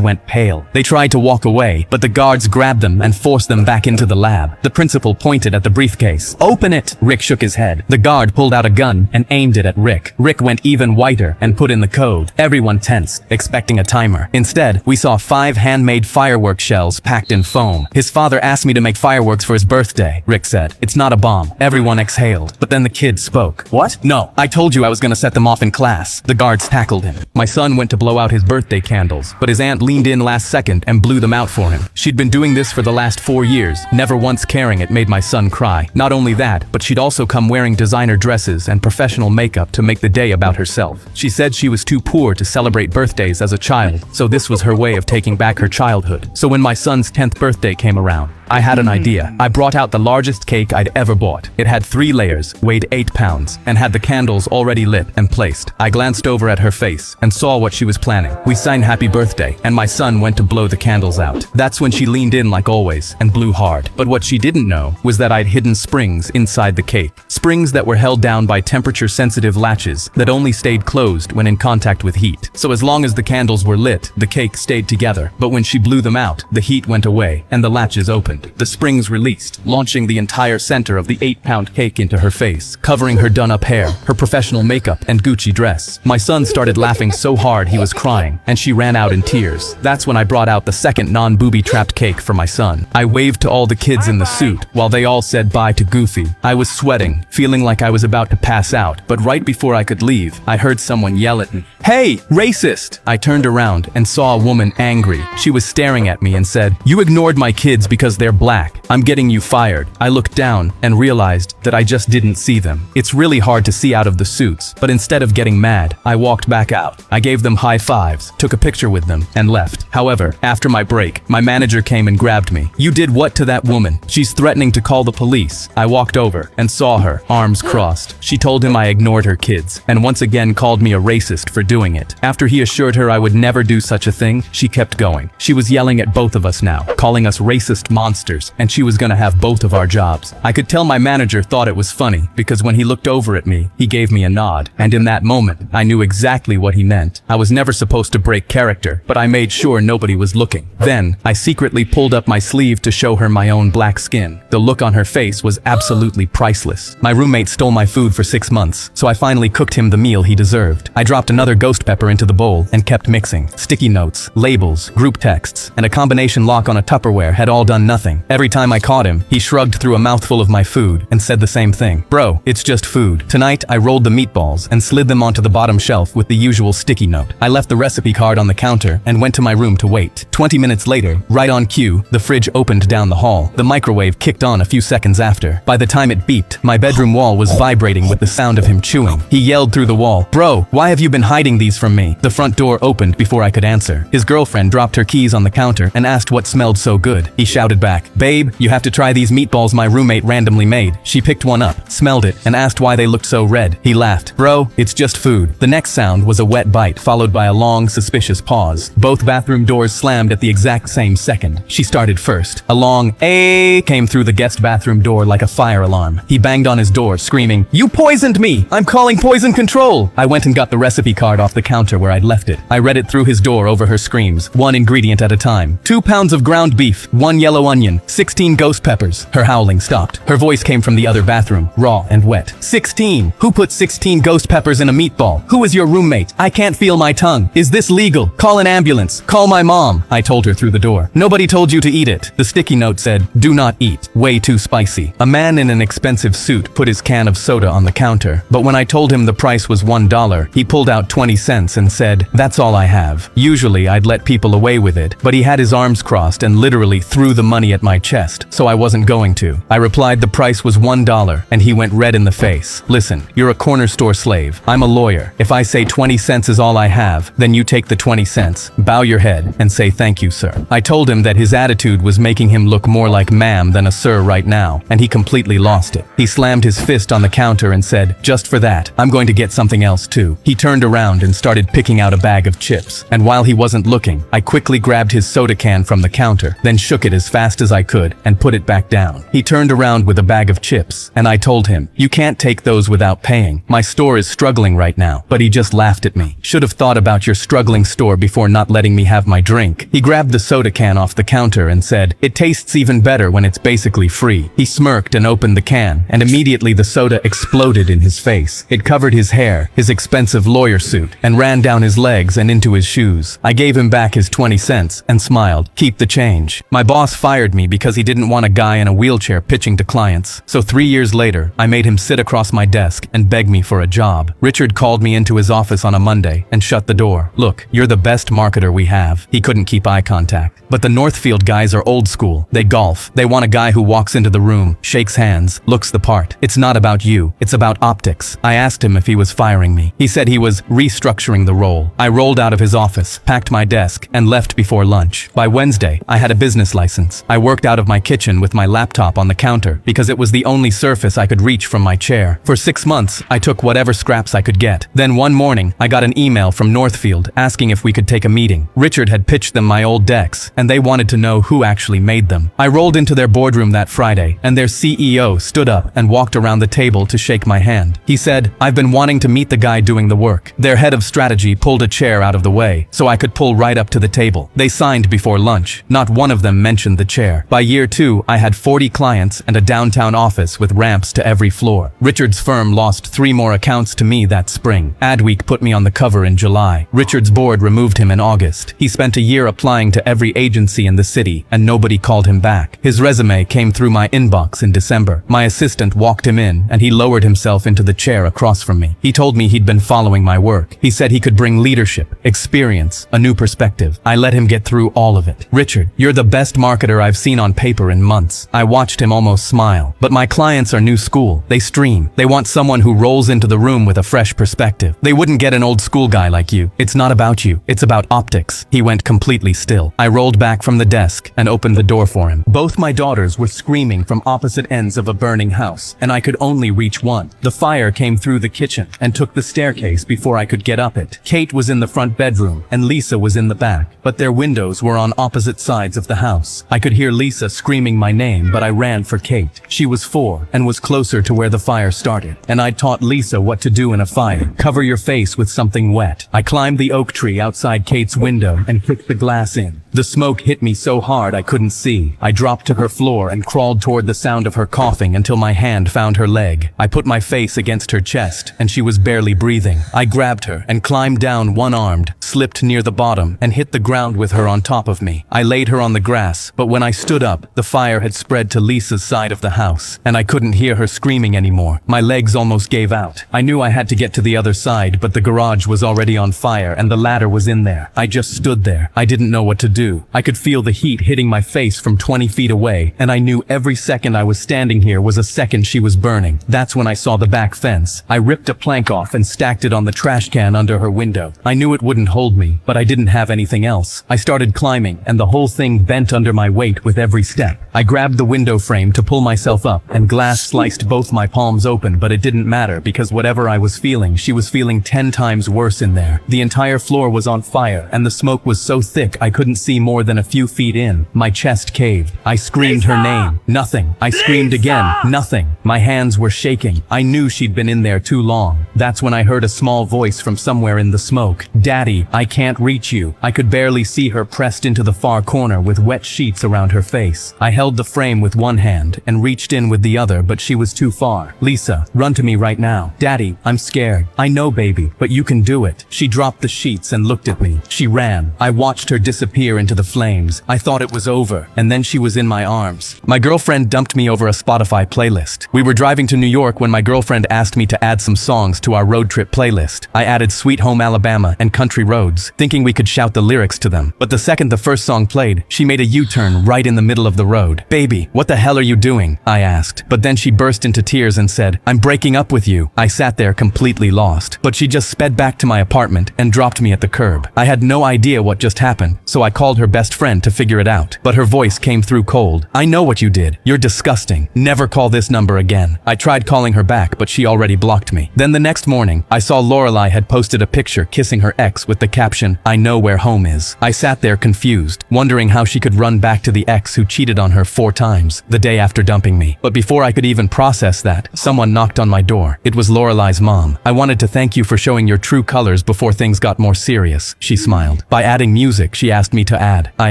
went pale. They tried to walk away, but the guards grabbed them and forced them back into the lab. The principal pointed at the briefcase. "Open it!" Rick shook his head. The guard pulled out a gun and aimed it at Rick. Rick went even whiter and put in the code. Everyone tensed, expecting a timer. Instead, we saw 5 handmade firework shells packed in foam. "His father asked me to make fireworks for his birthday," Rick said. "It's not a bomb." Everyone exhaled, but then the kid spoke. "What? No, I told you I was gonna set them off in class." The guards tackled him. My son went to blow out his birthday candles, but his aunt leaned in last second and blew them out for him. She'd been doing this for the last 4 years, never once caring it made my son cry. Not only that, but she'd also come wearing designer dresses and professional makeup to make the day about herself. She said she was too poor to celebrate birthdays as a child, so this was her way of taking back her childhood. So when my son's 10th birthday came around, I had an idea. I brought out the largest cake I'd ever bought. It had 3 layers, weighed 8 pounds, and had the candles already lit and placed. I glanced over at her face and saw what she was planning. We sang happy birthday, and my son went to blow the candles out. That's when she leaned in like always and blew hard. But what she didn't know was that I'd hidden springs inside the cake. Springs that were held down by temperature-sensitive latches that only stayed closed when in contact with heat. So as long as the candles were lit, the cake stayed together. But when she blew them out, the heat went away and the latches opened. The springs released, launching the entire center of the 8-pound cake into her face, covering her done-up hair, her professional makeup, and Gucci dress. My son started laughing so hard he was crying, and she ran out in tears. That's when I brought out the second non-booby-trapped cake for my son. I waved to all the kids in the suit, while they all said bye to Goofy. I was sweating, feeling like I was about to pass out, but right before I could leave, I heard someone yell at me, "Hey, racist!" I turned around and saw a woman angry. She was staring at me and said, "You ignored my kids because they're black. I'm getting you fired." I looked down and realized that I just didn't see them. It's really hard to see out of the suits, but instead of getting mad, I walked back out. I gave them high fives, took a picture with them, and left. However, after my break, my manager came and grabbed me. "You did what to that woman? She's threatening to call the police." I walked over and saw her, arms crossed. She told him I ignored her kids, and once again called me a racist for doing it. After he assured her I would never do such a thing, she kept going. She was yelling at both of us now, calling us racist monsters, and she was gonna have both of our jobs. I could tell my manager thought it was funny, because when he looked over at me, he gave me a nod, and in that moment, I knew exactly what he meant. I was never supposed to break character, but I made sure nobody was looking. Then, I secretly pulled up my sleeve to show her my own black skin. The look on her face was absolutely priceless. My roommate stole my food for 6 months, so I finally cooked him the meal he deserved. I dropped another ghost pepper into the bowl and kept mixing. Sticky notes, labels, group texts, and a combination lock on a Tupperware had all done nothing. Every time I caught him, he shrugged through a mouthful of my food and said the same thing. "Bro, it's just food." Tonight, I rolled the meatballs and slid them onto the bottom shelf with the usual sticky note. I left the recipe card on the counter and went to my room to wait. 20 minutes later, right on cue, the fridge opened down the hall. The microwave kicked on a few seconds after. By the time it beeped, my bedroom wall was vibrating with the sound of him chewing. He yelled through the wall, "Bro, why have you been hiding these from me?" The front door opened before I could answer. His girlfriend dropped her keys on the counter and asked what smelled so good. He shouted back, "Babe, you have to try these meatballs my roommate randomly made." She picked one up, smelled it, and asked why they looked so red. He laughed. "Bro, it's just food." The next sound was a wet bite followed by a long, suspicious pause. Both bathroom doors slammed at the exact same second. She started first. A long "eh" came through the guest bathroom door like a fire alarm. He banged on his door, screaming, "You poisoned me! I'm calling poison control!" I went and got the recipe card off the counter where I'd left it. I read it through his door over her screams, one ingredient at a time. 2 pounds of ground beef, 1 yellow onion, onion, 16 ghost peppers. Her howling stopped. Her voice came from the other bathroom, raw and wet. 16! Who put 16 ghost peppers in a meatball? Who is your roommate? I can't feel my tongue. Is this legal? Call an ambulance. Call my mom. I told her through the door. Nobody told you to eat it. The sticky note said, do not eat. Way too spicy. A man in an expensive suit put his can of soda on the counter, but when I told him the price was $1, he pulled out 20 cents and said, that's all I have. Usually I'd let people away with it, but he had his arms crossed and literally threw the money at my chest, so I wasn't going to. I replied the price was $1, and he went red in the face. Listen, you're a corner store slave. I'm a lawyer. If I say 20 cents is all I have, then you take the 20 cents, bow your head, and say thank you, sir. I told him that his attitude was making him look more like ma'am than a sir right now, and he completely lost it. He slammed his fist on the counter and said, just for that, I'm going to get something else too. He turned around and started picking out a bag of chips, and while he wasn't looking, I quickly grabbed his soda can from the counter, then shook it as fast as I could and put it back down. He turned around with a bag of chips, and I told him, you can't take those without paying. My store is struggling right now. But he just laughed at me. Should have thought about your struggling store before not letting me have my drink. He grabbed the soda can off the counter and said, it tastes even better when it's basically free. He smirked and opened the can, and immediately the soda exploded in his face. It covered his hair, his expensive lawyer suit, and ran down his legs and into his shoes. I gave him back his 20 cents and smiled, keep the change. My boss fired me because he didn't want a guy in a wheelchair pitching to clients. So 3 years later, I made him sit across my desk and beg me for a job. Richard called me into his office on a Monday and shut the door. Look, you're the best marketer we have. He couldn't keep eye contact. But the Northfield guys are old school. They golf. They want a guy who walks into the room, shakes hands, looks the part. It's not about you. It's about optics. I asked him if he was firing me. He said he was restructuring the role. I rolled out of his office, packed my desk, and left before lunch. By Wednesday, I had a business license. I worked out of my kitchen with my laptop on the counter because it was the only surface I could reach from my chair. For 6 months, I took whatever scraps I could get. Then one morning, I got an email from Northfield asking if we could take a meeting. Richard had pitched them my old decks, and they wanted to know who actually made them. I rolled into their boardroom that Friday, and their CEO stood up and walked around the table to shake my hand. He said, I've been wanting to meet the guy doing the work. Their head of strategy pulled a chair out of the way, so I could pull right up to the table. They signed before lunch. Not one of them mentioned the chair. By year 2, I had 40 clients and a downtown office with ramps to every floor. Richard's firm lost 3 more accounts to me that spring. Adweek put me on the cover in July. Richard's board removed him in August. He spent a year applying to every agency in the city, and nobody called him back. His resume came through my inbox in December. My assistant walked him in, and he lowered himself into the chair across from me. He told me he'd been following my work. He said he could bring leadership, experience, a new perspective. I let him get through all of it. Richard, you're the best marketer I've seen on paper in months. I watched him almost smile. But my clients are new school. They stream. They want someone who rolls into the room with a fresh perspective. They wouldn't get an old school guy like you. It's not about you. It's about optics. He went completely still. I rolled back from the desk and opened the door for him. Both my daughters were screaming from opposite ends of a burning house, and I could only reach one. The fire came through the kitchen and took the staircase before I could get up it. Kate was in the front bedroom, and Lisa was in the back, but their windows were on opposite sides of the house. I could hear Lisa screaming my name, but I ran for Kate. She was 4 and was closer to where the fire started, and I taught Lisa what to do in a fire. Cover your face with something wet. I climbed the oak tree outside Kate's window and kicked the glass in. The smoke hit me so hard I couldn't see. I dropped to her floor and crawled toward the sound of her coughing until my hand found her leg. I put my face against her chest, and she was barely breathing. I grabbed her and climbed down one-armed, slipped near the bottom, and hit the ground with her on top of me. I laid her on the grass, but when I stood up, the fire had spread to Lisa's side of the house, and I couldn't hear her screaming anymore. My legs almost gave out. I knew I had to get to the other side, but the garage was already on fire and the ladder was in there. I just stood there. I didn't know what to do. I could feel the heat hitting my face from 20 feet away, and I knew every second I was standing here was a second she was burning. That's when I saw the back fence. I ripped a plank off and stacked it on the trash can under her window. I knew it wouldn't hold me, but I didn't have anything else. I started climbing, and the whole thing bent under my weight with every step. I grabbed the window frame to pull myself up, and glass sliced both my palms open, but it didn't matter because whatever I was feeling, she was feeling 10 times worse in there. The entire floor was on fire, and the smoke was so thick I couldn't see more than a few feet in. My chest caved. I screamed her name. Nothing. I screamed again. Nothing. My hands were shaking. I knew she'd been in there too long. That's when I heard a small voice from somewhere in the smoke. Daddy, I can't reach you. I could barely see her pressed into the far corner with wet sheets around her her face. I held the frame with one hand and reached in with the other, but she was too far. Lisa, run to me right now. Daddy, I'm scared. I know, baby, but you can do it. She dropped the sheets and looked at me. She ran. I watched her disappear into the flames. I thought it was over, and then she was in my arms. My girlfriend dumped me over a Spotify playlist. We were driving to New York when my girlfriend asked me to add some songs to our road trip playlist. I added Sweet Home Alabama and Country Roads, thinking we could shout the lyrics to them. But the second the first song played, she made a U-turn right in the middle of the road. Baby, what the hell are you doing? I asked. But then she burst into tears and said, I'm breaking up with you. I sat there completely lost. But she just sped back to my apartment and dropped me at the curb. I had no idea what just happened, so I called her best friend to figure it out. But her voice came through cold. I know what you did. You're disgusting. Never call this number again. I tried calling her back, but she already blocked me. Then the next morning, I saw Lorelai had posted a picture kissing her ex with the caption, I know where home is. I sat there confused, wondering how she could run back to the ex who cheated on her 4 times the day after dumping me. But before I could even process that, someone knocked on my door. It was Lorelai's mom. I wanted to thank you for showing your true colors before things got more serious, she smiled. By adding music, she asked me to add. I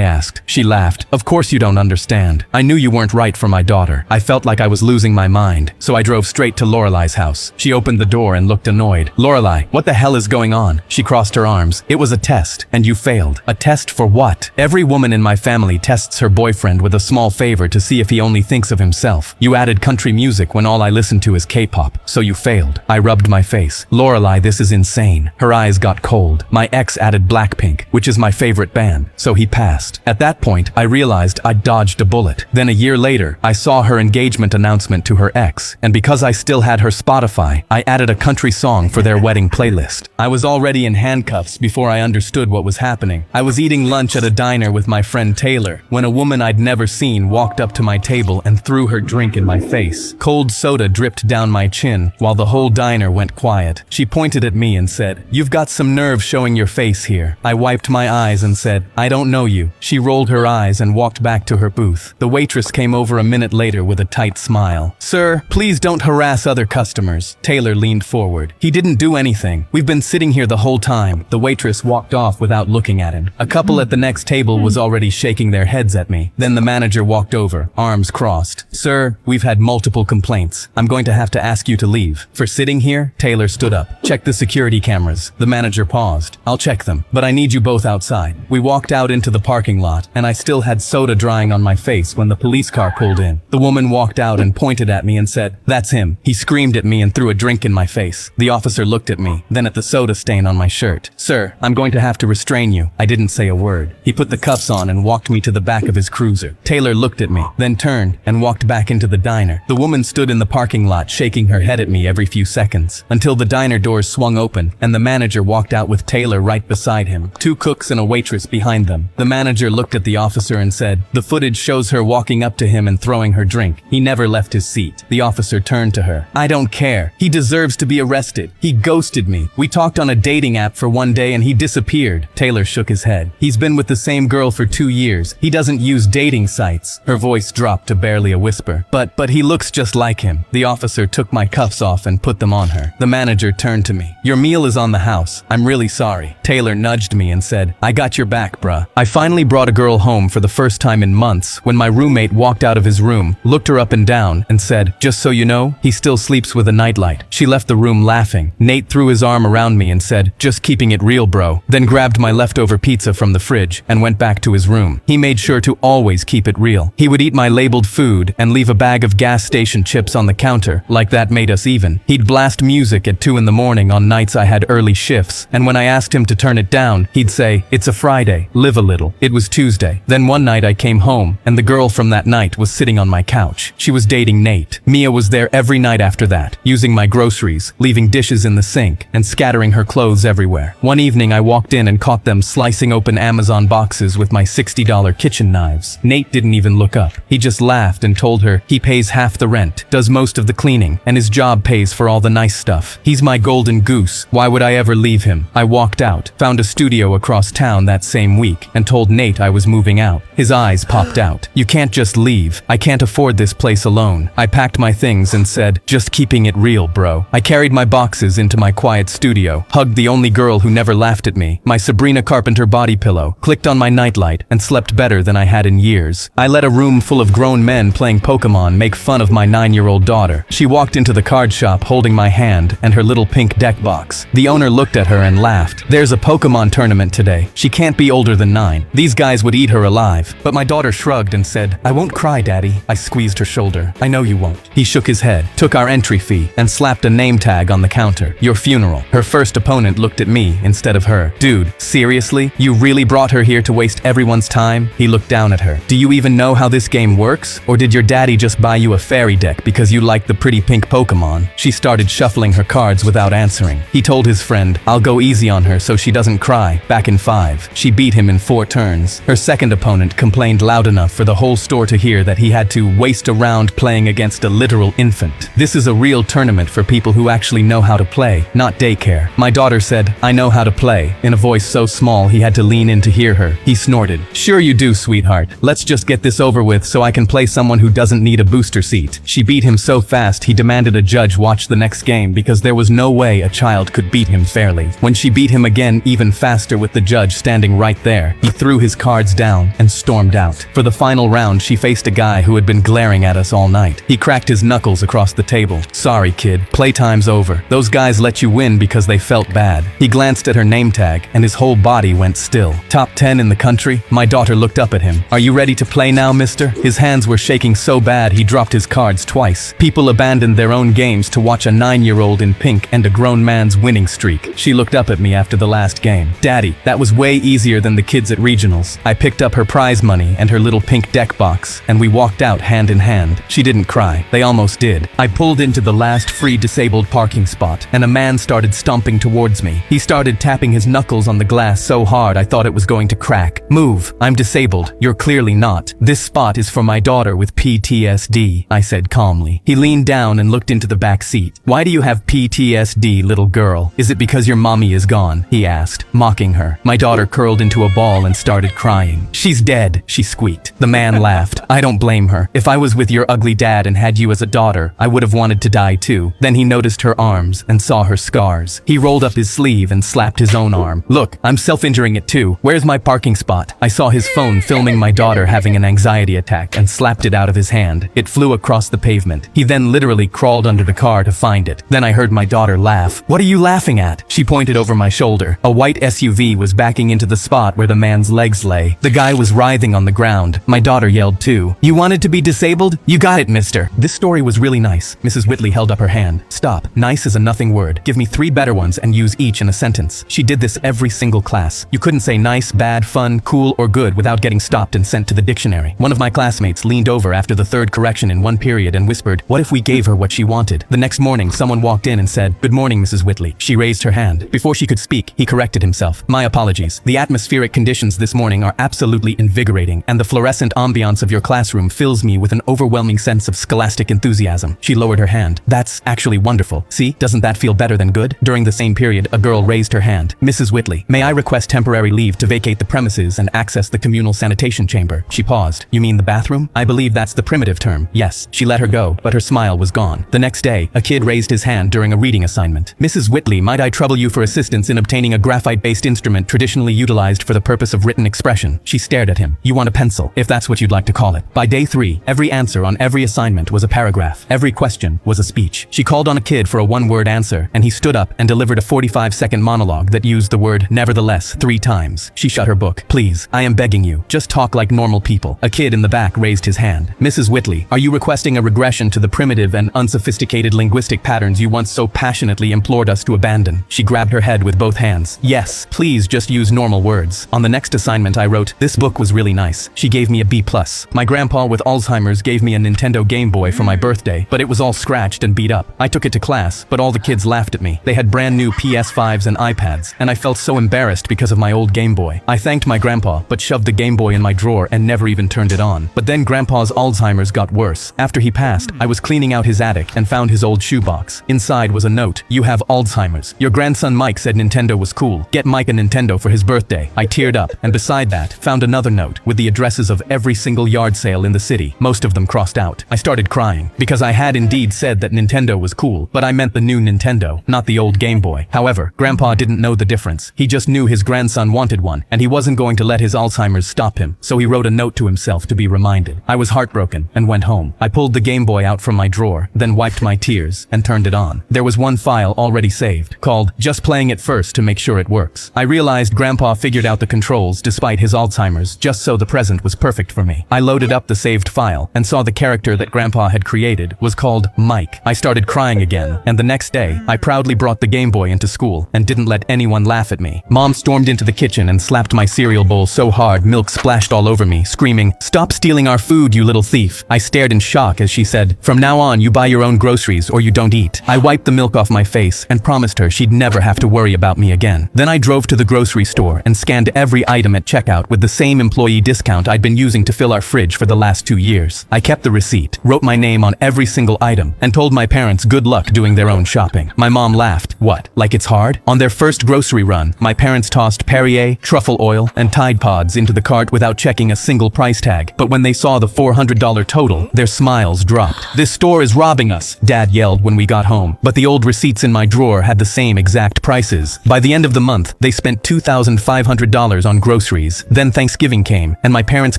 asked. She laughed. Of course you don't understand. I knew you weren't right for my daughter. I felt like I was losing my mind, so I drove straight to Lorelai's house. She opened the door and looked annoyed. Lorelai, what the hell is going on? She crossed her arms. It was a test, and you failed. A test for what? Every woman in my family tests her boyfriend with a small favor to see if he only thinks of himself. You added country music when all I listen to is K-pop, so you failed. I rubbed my face. Lorelai, this is insane. Her eyes got cold. My ex added Blackpink, which is my favorite band, so he passed. At that point, I realized I'd dodged a bullet. Then a year later, I saw her engagement announcement to her ex, and because I still had her Spotify, I added a country song for their wedding playlist. I was already in handcuffs before I understood what was happening. I was eating lunch at a diner with my friend Taylor when a woman I'd never seen walked up to my table and threw her drink in my face. Cold soda dripped down my chin while the whole diner went quiet. She pointed at me and said, "You've got some nerve showing your face here." I wiped my eyes and said, "I don't know you." She rolled her eyes and walked back to her booth. The waitress came over a minute later with a tight smile. "Sir, please don't harass other customers." Taylor leaned forward. "He didn't do anything. We've been sitting here the whole time." The waitress walked off without looking at him. A couple at the next table was already shaking their heads at me. Then the manager walked over, arms crossed. "Sir, we've had multiple complaints. I'm going to have to ask you to leave." "For sitting here?" Taylor stood up. "Check the security cameras." The manager paused. "I'll check them, but I need you both outside." We walked out into the parking lot, and I still had soda drying on my face when the police car pulled in. The woman walked out and pointed at me and said, "That's him." He screamed at me and threw a drink in my face. The officer looked at me, then at the soda stain on my shirt. "Sir, I'm going to have to restrain you." I didn't say a word. He put the cuffs on and walked me to the back of his cruiser. Taylor looked at me, then turned and walked back into the diner. The woman stood in the parking lot shaking her head at me every few seconds, until the diner doors swung open and the manager walked out with Taylor right beside him, 2 cooks and a waitress behind them. The manager looked at the officer and said, "The footage shows her walking up to him and throwing her drink. He never left his seat." The officer turned to her. "I don't care. He deserves to be arrested. He ghosted me. We talked on a dating app for 1 day and he disappeared." Taylor shook his head. "He's been with the same girl for 2 years. He doesn't use dating sites." Her voice dropped to barely a whisper. But he looks just like him." The officer took my cuffs off and put them on her. The manager turned to me. "Your meal is on the house. I'm really sorry." Taylor nudged me and said, "I got your back, bruh." I finally brought a girl home for the first time in months when my roommate walked out of his room, looked her up and down, and said, "Just so you know, he still sleeps with a nightlight." She left the room laughing. Nate threw his arm around me and said, "Just keeping it real, bro," then grabbed my leftover pizza from the fridge and went back to his room. He made sure to always keep it real. He would eat my labeled food and leave a bag of gas station chips on the counter, like that made us even. He'd blast music at 2 in the morning on nights I had early shifts, and when I asked him to turn it down, he'd say, "It's a Friday, live a little." It was Tuesday. Then one night I came home, and the girl from that night was sitting on my couch. She was dating Nate. Mia was there every night after that, using my groceries, leaving dishes in the sink, and scattering her clothes everywhere. One evening I walked in and caught them slicing open Amazon boxes with my $60 kitchen knives. Nate didn't even look up. He just laughed and told her he pays half the rent, does most of the cleaning, and his job pays for all the nice stuff. He's my golden goose. Why would I ever leave him? I walked out, found a studio across town that same week, and told Nate I was moving out. His eyes popped out. "You can't just leave. I can't afford this place alone." I packed my things and said, "Just keeping it real, bro." I carried my boxes into my quiet studio, hugged the only girl who never laughed at me, my Sabrina Carpenter body pillow, clicked on my nightlight, and slept better than I had had in years. I let a room full of grown men playing Pokemon make fun of my 9-year-old daughter. She walked into the card shop holding my hand and her little pink deck box. The owner looked at her and laughed. "There's a Pokemon tournament today. She can't be older than 9. These guys would eat her alive." But my daughter shrugged and said, "I won't cry, Daddy." I squeezed her shoulder. "I know you won't." He shook his head, took our entry fee, and slapped a name tag on the counter. "Your funeral." Her first opponent looked at me instead of her. "Dude, seriously? You really brought her here to waste everyone's time?" He looked down at her. "Do you even know how this game works? Or did your daddy just buy you a fairy deck because you like the pretty pink Pokemon?" She started shuffling her cards without answering. He told his friend, "I'll go easy on her so she doesn't cry." Back in 5. She beat him in 4 turns. Her second opponent complained loud enough for the whole store to hear that he had to waste a round playing against a literal infant. This is a real tournament for people who actually know how to play, not daycare. My daughter said, "I know how to play," in a voice so small he had to lean in to hear her. He snorted. "Sure you do, sweetheart. Let's just get this over with so I can play someone who doesn't need a booster seat." She beat him so fast he demanded a judge watch the next game because there was no way a child could beat him fairly. When she beat him again even faster with the judge standing right there, he threw his cards down and stormed out. For the final round, she faced a guy who had been glaring at us all night. He cracked his knuckles across the table. "Sorry, kid. Playtime's over. Those guys let you win because they felt bad." He glanced at her name tag, and his whole body went still. "Top 10 in the country?" My daughter looked up at him. "Are you ready to play now, mister?" His hands were shaking so bad he dropped his cards twice. People abandoned their own games to watch a 9-year-old in pink and a grown man's winning streak. She looked up at me after the last game. "Daddy, that was way easier than the kids at regionals." I picked up her prize money and her little pink deck box, and we walked out hand in hand. She didn't cry. They almost did. I pulled into the last free disabled parking spot, and a man started stomping towards me. He started tapping his knuckles on the glass so hard I thought it was going to crack. "Move. I'm disabled. You're clearly not. This spot is for my daughter with PTSD," I said calmly. He leaned down and looked into the back seat. "Why do you have PTSD, little girl? Is it because your mommy is gone?" he asked, mocking her. My daughter curled into a ball and started crying. "She's dead," she squeaked. The man laughed. "I don't blame her. If I was with your ugly dad and had you as a daughter, I would have wanted to die too." Then he noticed her arms and saw her scars. He rolled up his sleeve and slapped his own arm. "Look, I'm self-injuring it too. Where's my parking spot?" I saw his phone filming my daughter having an anxiety attack and slapped it out of his hand. It flew across the pavement. He then literally crawled under the car to find it. Then I heard my daughter laugh. "What are you laughing at?" She pointed over my shoulder. A white SUV was backing into the spot where the man's legs lay. The guy was writhing on the ground. My daughter yelled too. "You wanted to be disabled? You got it, mister." This story was really nice. Mrs. Whitley held up her hand. "Stop. Nice is a nothing word. Give me 3 better ones and use each in a sentence." She did this every single class. You couldn't say nice, bad, fun, cool, or good without getting stopped and sent to the dictionary. One of my classmates leaned over after the 3rd correction in one period and whispered, "What if we gave her what she wanted?" The next morning, someone walked in and said, "Good morning, Mrs. Whitley." She raised her hand. Before she could speak, he corrected himself. "My apologies. The atmospheric conditions this morning are absolutely invigorating, and the fluorescent ambiance of your classroom fills me with an overwhelming sense of scholastic enthusiasm." She lowered her hand. "That's actually wonderful. See, doesn't that feel better than good?" During the same period, a girl raised her hand. "Mrs. Whitley, may I request temporary leave to vacate the premises and access the communal sanitation chamber?" She paused. "You mean the bathroom?" "I believe that's the primitive term. Yes." She let her go, but her smile was gone. The next day, a kid raised his hand during a reading assignment. "Mrs. Whitley, might I trouble you for assistance in obtaining a graphite-based instrument traditionally utilized for the purpose of written expression?" She stared at him. "You want a pencil, if that's what you'd like to call it." By day 3, every answer on every assignment was a paragraph. Every question was a speech. She called on a kid for a 1-word answer, and he stood up and delivered a 45-second monologue that used the word nevertheless 3 times. She shut her book. "Please, I am begging you, just talk like normal people." A kid in the back raised his hand. "Mrs. Whitley, are you requesting a regression to the primitive and unsophisticated linguistic patterns you once so passionately implored us to abandon?" She grabbed her head with both hands. "Yes, please just use normal words." On the next assignment I wrote, "This book was really nice." She gave me a B+. My grandpa with Alzheimer's gave me a Nintendo Game Boy for my birthday, but it was all scratched and beat up. I took it to class, but all the kids laughed at me. They had brand new PS5s and iPads, and I felt so embarrassed because of my old Game Boy. I thanked my grandpa, but shoved the Game Boy in my drawer and never even turned it on. But then grandpa's Alzheimer's got worse. After he passed, I was cleaning out his attic and found his old shoebox. Inside was a note. "You have Alzheimer's. Your grandson Mike said Nintendo was cool. Get Mike a Nintendo for his birthday." I teared up, and beside that, found another note with the addresses of every single yard sale in the city, most of them crossed out. I started crying, because I had indeed said that Nintendo was cool, but I meant the new Nintendo, not the old Game Boy. However, Grandpa didn't know the difference. He just knew his grandson wanted one, and he wasn't going to let his Alzheimer's stop him. So so he wrote a note to himself to be reminded. I was heartbroken and went home. I pulled the Game Boy out from my drawer, then wiped my tears and turned it on. There was one file already saved, called Just Playing It First to make sure it works. I realized Grandpa figured out the controls despite his Alzheimer's just so the present was perfect for me. I loaded up the saved file and saw the character that Grandpa had created was called Mike. I started crying again, and the next day, I proudly brought the Game Boy into school and didn't let anyone laugh at me. Mom stormed into the kitchen and slapped my cereal bowl so hard milk splashed all over me, screaming, "Stop stealing our food, you little thief." I stared in shock as she said, "From now on, you buy your own groceries or you don't eat." I wiped the milk off my face and promised her she'd never have to worry about me again. Then I drove to the grocery store and scanned every item at checkout with the same employee discount I'd been using to fill our fridge for the last 2 years. I kept the receipt, wrote my name on every single item, and told my parents good luck doing their own shopping. My mom laughed. What, like it's hard? On their first grocery run, my parents tossed Perrier, truffle oil, and Tide Pods into the cart without checking a single price tag. But when they saw the $400 total, their smiles dropped. "This store is robbing us," Dad yelled when we got home. But the old receipts in my drawer had the same exact prices. By the end of the month, they spent $2,500 on groceries. Then Thanksgiving came, and my parents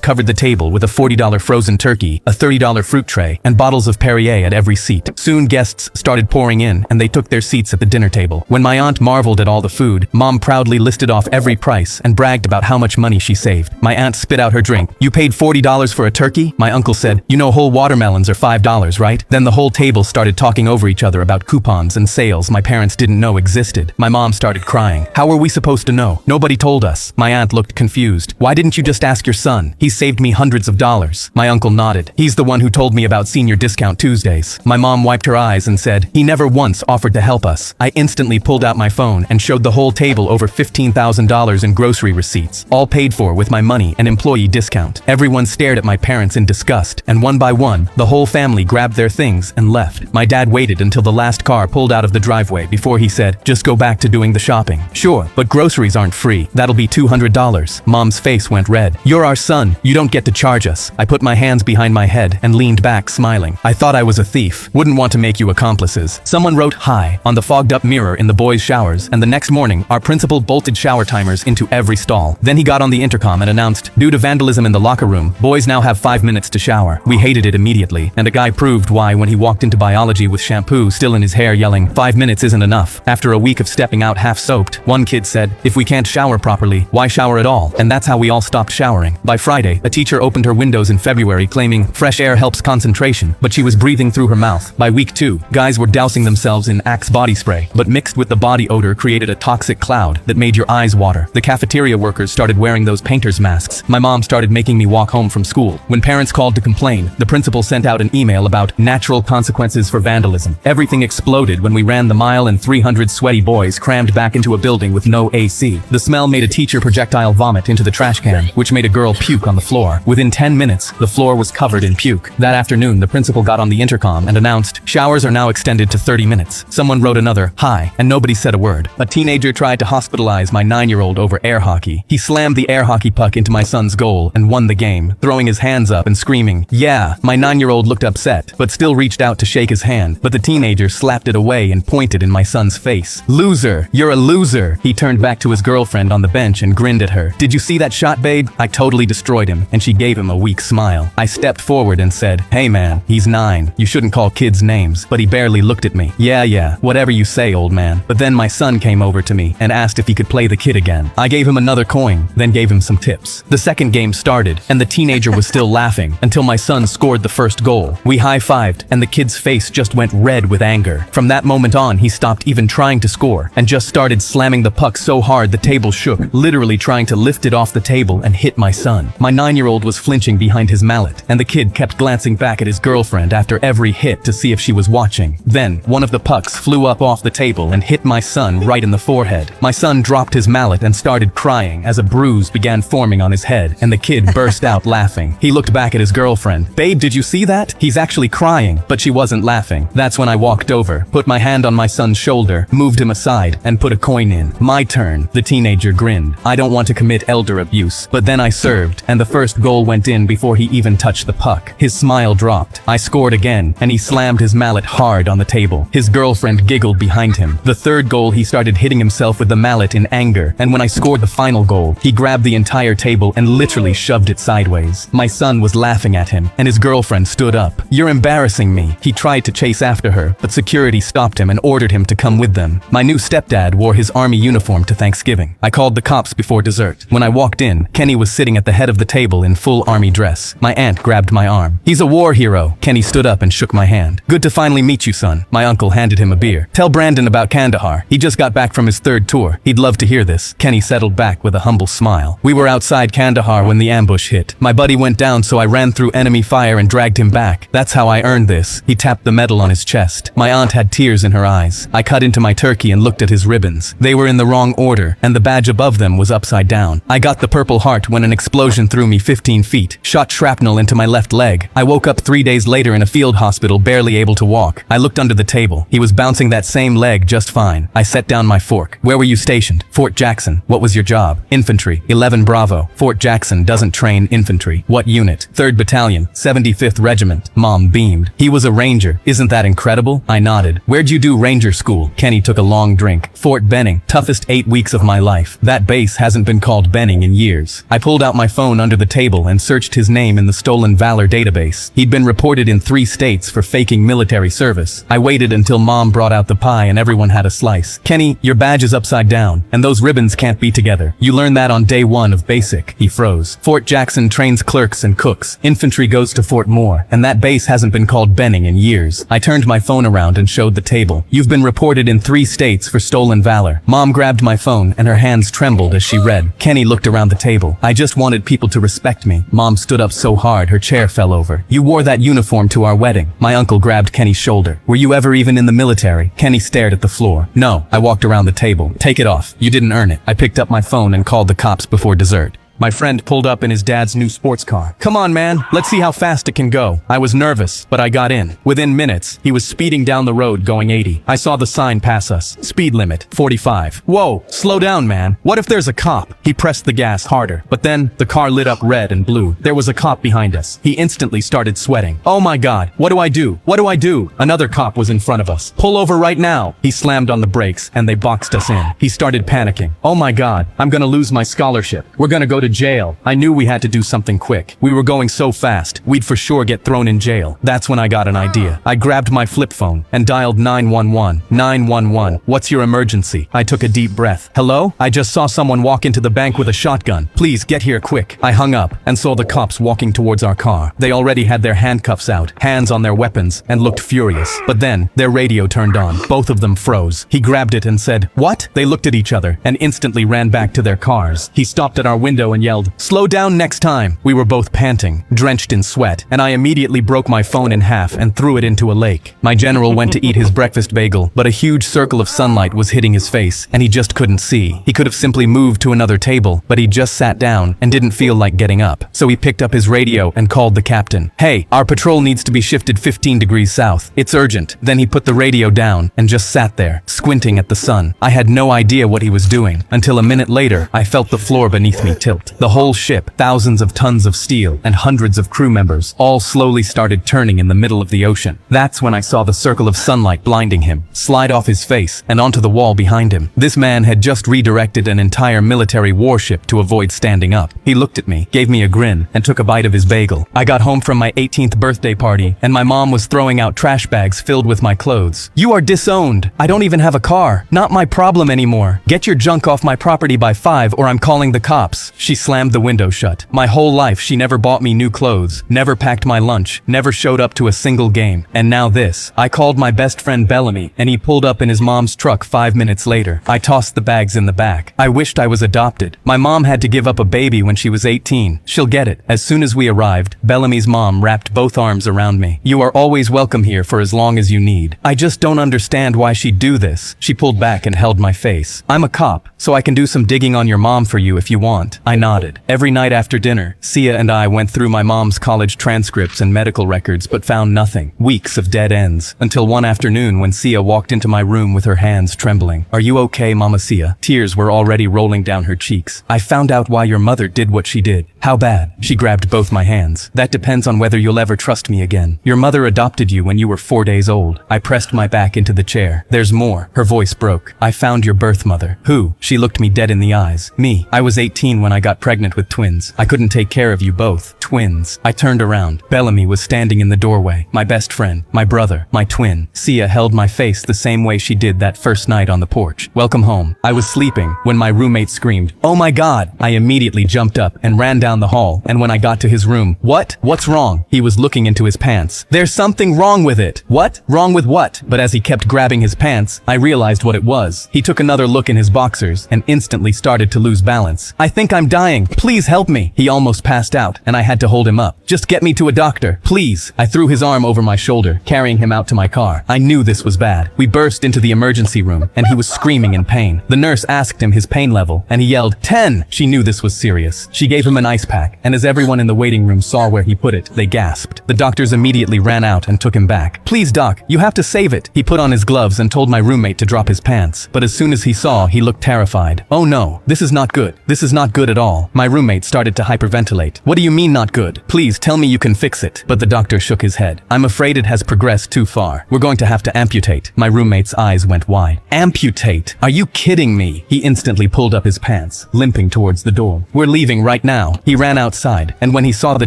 covered the table with a $40 frozen turkey, a $30 fruit tray, and bottles of Perrier at every seat. Soon guests started pouring in, and they took their seats at the dinner table. When my aunt marveled at all the food, Mom proudly listed off every price and bragged about how much money she saved. My aunt spit out her drink. "You paid $40 for a turkey?" My uncle said, "You know whole watermelons are $5, right?" Then the whole table started talking over each other about coupons and sales my parents didn't know existed. My mom started crying. "How were we supposed to know? Nobody told us." My aunt looked confused. "Why didn't you just ask your son? He's saved me hundreds of dollars." My uncle nodded. "He's the one who told me about senior discount Tuesdays." My mom wiped her eyes and said, "He never once offered to help us." I instantly pulled out my phone and showed the whole table over $15,000 in grocery receipts, all paid for with my money and employee discount. Everyone stared at my parents in disgust, and one by one, the whole family grabbed their things and left. My dad waited until the last car pulled out of the driveway before he said, "Just go back to doing the shopping." "Sure, but groceries aren't free. That'll be $200. Mom's face went red. "You're our son. You don't get to charge us." I put my hands behind my head and leaned back, smiling. I thought I was a thief. Wouldn't want to make you accomplices. Someone wrote "Hi" on the fogged-up mirror in the boys' showers, and the next morning, our principal bolted shower timers into every stall. Then he got on the intercom and announced, "Due to vandalism in the locker room, boys now have 5 minutes to shower." We hated it immediately, and a guy proved why when he walked into biology with shampoo still in his hair yelling, "5 minutes isn't enough." After a week of stepping out half-soaked, one kid said, "If we can't shower properly, why shower at all?" And that's how we all stopped showering. By Friday, a teacher opened her windows in February claiming fresh air helps concentration, but she was breathing through her mouth. By week 2, guys were dousing themselves in Axe body spray, but mixed with the body odor created a toxic cloud that made your eyes water. The cafeteria workers started wearing those painter's masks. My mom started making me walk home from school. When parents called to complain, the principal sent out an email about natural consequences for vandalism. Everything exploded when we ran the mile and 300 sweaty boys crammed back into a building with no AC. The smell made a teacher projectile vomit into the trash can, which made a girl puke on the floor. Within 10 minutes, the floor was covered in puke. That afternoon, the principal got on the intercom and announced, "Showers are now extended to 30 minutes. Someone wrote another "Hi," and nobody said a word. A teenager tried to hospitalize my 9-year-old over air hockey. He slammed the air hockey puck into my son's goal and won the game, throwing his hands up and screaming, "Yeah!" My 9-year-old looked upset, but still reached out to shake his hand, but the teenager slapped it away and pointed in my son's face. "Loser! You're a loser!" He turned back to his girlfriend on the bench and grinned at her. "Did you see that shot, babe? I totally destroyed him," and she gave him a weak smile. I stepped forward and said, "Hey man, he's 9. You shouldn't call kids names," but he barely looked at me. Yeah, whatever you say, old man." But then my son came over to me and asked if he could play the kid again. I gave him another coin, then gave him some tips. The second game started, and the teenager was still laughing until my son scored the first goal. We high-fived, and the kid's face just went red with anger. From that moment on, he stopped even trying to score and just started slamming the puck so hard the table shook, literally trying to lift it off the table and hit my son. My 9-year-old was flinching behind his mallet, and the kid kept glancing back at his girlfriend after every hit to see if she was watching. Then, one of the pucks flew up off the table and hit my son right in the forehead. My son dropped his mallet and started crying as a bruise began forming on his head, and the kid burst out laughing. He looked back at his girlfriend. "Babe, did you see that? He's actually crying." But she wasn't laughing. That's when I walked over, put my hand on my son's shoulder, moved him aside, and put a coin in. "My turn." The teenager grinned. "I don't want to commit elder abuse." But then I served, and the first goal went in before he even touched the puck. His smile dropped. I scored again, and he slammed his mallet hard on the table. His girlfriend giggled behind him. The third goal, he started hitting himself with the mallet in anger, and when I scored the final goal, he grabbed the entire table and lifted literally shoved it sideways. My son was laughing at him, and his girlfriend stood up. "You're embarrassing me." He tried to chase after her, but security stopped him and ordered him to come with them. My new stepdad wore his army uniform to Thanksgiving. I called the cops before dessert. When I walked in, Kenny was sitting at the head of the table in full army dress. My aunt grabbed my arm. "He's a war hero." Kenny stood up and shook my hand. "Good to finally meet you, son." My uncle handed him a beer. "Tell Brandon about Kandahar. He just got back from his 3rd tour. He'd love to hear this." Kenny settled back with a humble smile. "We were outside Kandahar when the ambush hit. My buddy went down, so I ran through enemy fire and dragged him back. That's how I earned this." He tapped the medal on his chest. My aunt had tears in her eyes. I cut into my turkey and looked at his ribbons. They were in the wrong order, and the badge above them was upside down. I got the Purple Heart when an explosion threw me 15 feet, shot shrapnel into my left leg. I woke up 3 days later in a field hospital, barely able to walk. I looked under the table. He was bouncing that same leg just fine. I set down my fork. "Where were you stationed?" "Fort Jackson." "What was your job?" "Infantry, 11 Bravo." "Fort Jackson doesn't train infantry." "What unit?" "3rd Battalion, 75th Regiment." Mom beamed. "He was a ranger. Isn't that incredible?" I nodded. "Where'd you do ranger school?" Kenny took a long drink. "Fort Benning. Toughest 8 weeks of my life. That base hasn't been called Benning in years." I pulled out my phone under the table and searched his name in the Stolen Valor database. He'd been reported in 3 states for faking military service. I waited until Mom brought out the pie and everyone had a slice. "Kenny, your badge is upside down, and those ribbons can't be together. You learned that on day 1 of basic." He froze. "Fort Jackson trains clerks and cooks. Infantry goes to Fort Moore, and that base hasn't been called Benning in years." I turned my phone around and showed the table. "You've been reported in 3 states for stolen valor." Mom grabbed my phone and her hands trembled as she read. Kenny looked around the table. "I just wanted people to respect me." Mom stood up so hard her chair fell over. "You wore that uniform to our wedding." My uncle grabbed Kenny's shoulder. "Were you ever even in the military?" Kenny stared at the floor. "No." I walked around the table. "Take it off. You didn't earn it." I picked up my phone and called the cops before dessert. My friend pulled up in his dad's new sports car. "Come on, man. Let's see how fast it can go." I was nervous, but I got in. Within minutes, he was speeding down the road going 80. I saw the sign pass us. "Speed limit, 45. "Whoa, slow down, man. What if there's a cop?" He pressed the gas harder, but then the car lit up red and blue. There was a cop behind us. He instantly started sweating. "Oh my God, what do I do? What do I do?" Another cop was in front of us. "Pull over right now." He slammed on the brakes and they boxed us in. He started panicking. "Oh my God, I'm gonna lose my scholarship. We're gonna go to jail." I knew we had to do something quick. We were going so fast, we'd for sure get thrown in jail. That's when I got an idea. I grabbed my flip phone and dialed 911. 911, what's your emergency? I took a deep breath. "Hello? I just saw someone walk into the bank with a shotgun. Please get here quick." I hung up and saw the cops walking towards our car. They already had their handcuffs out, hands on their weapons, and looked furious. But then, their radio turned on. Both of them froze. He grabbed it and said, "What?" They looked at each other and instantly ran back to their cars. He stopped at our window and yelled, "Slow down next time." We were both panting, drenched in sweat, and I immediately broke my phone in half and threw it into a lake. My general went to eat his breakfast bagel, but a huge circle of sunlight was hitting his face, and he just couldn't see. He could have simply moved to another table, but he just sat down and didn't feel like getting up. So he picked up his radio and called the captain. "Hey, our patrol needs to be shifted 15 degrees south. It's urgent." Then he put the radio down and just sat there, squinting at the sun. I had no idea what he was doing, until a minute later, I felt the floor beneath me tilt. The whole ship, thousands of tons of steel, and hundreds of crew members, all slowly started turning in the middle of the ocean. That's when I saw the circle of sunlight blinding him, slide off his face, and onto the wall behind him. This man had just redirected an entire military warship to avoid standing up. He looked at me, gave me a grin, and took a bite of his bagel. I got home from my 18th birthday party, and my mom was throwing out trash bags filled with my clothes. "You are disowned. I don't even have a car. Not my problem anymore. Get your junk off my property by 5 or I'm calling the cops." She slammed the window shut. My whole life she never bought me new clothes, never packed my lunch, never showed up to a single game. And now this. I called my best friend Bellamy, and he pulled up in his mom's truck 5 minutes later. I tossed the bags in the back. I wished I was adopted. My mom had to give up a baby when she was 18. She'll get it. As soon as we arrived, Bellamy's mom wrapped both arms around me. "You are always welcome here for as long as you need. I just don't understand why she'd do this." She pulled back and held my face. "I'm a cop, so I can do some digging on your mom for you if you want." I nodded. Every night after dinner, Sia and I went through my mom's college transcripts and medical records but found nothing. Weeks of dead ends. Until one afternoon when Sia walked into my room with her hands trembling. "Are you okay, Mama Sia?" Tears were already rolling down her cheeks. "I found out why your mother did what she did." "How bad?" She grabbed both my hands. "That depends on whether you'll ever trust me again. Your mother adopted you when you were 4 days old." I pressed my back into the chair. "There's more." Her voice broke. "I found your birth mother." "Who?" She looked me dead in the eyes. "Me. I was 18 when I got pregnant with twins. I couldn't take care of you both. Twins. I turned around. Bellamy was standing in the doorway. My best friend, my brother, my twin. Sia held my face the same way she did that first night on the porch. Welcome home. I was sleeping when my roommate screamed, "Oh my God!" I immediately jumped up and ran down the hall, and when I got to his room, What's wrong? He was looking into his pants. There's something wrong with it. What? Wrong with what? But as he kept grabbing his pants, I realized what it was. He took another look in his boxers and instantly started to lose balance. I think I'm dying. Please help me. He almost passed out, and I had to hold him up. Just get me to a doctor, please. I threw his arm over my shoulder, carrying him out to my car. I knew this was bad. We burst into the emergency room, and he was screaming in pain. The nurse asked him his pain level, and he yelled, 10! She knew this was serious. She gave him an ice pack, and as everyone in the waiting room saw where he put it, they gasped. The doctors immediately ran out and took him back. Please, doc, you have to save it. He put on his gloves and told my roommate to drop his pants. But as soon as he saw, he looked terrified. Oh no, this is not good. This is not good at all. My roommate started to hyperventilate. What do you mean not good? Please tell me you can fix it. But the doctor shook his head. I'm afraid it has progressed too far. We're going to have to amputate. My roommate's eyes went wide. Amputate? Are you kidding me? He instantly pulled up his pants, limping towards the door. We're leaving right now. He ran outside, and when he saw the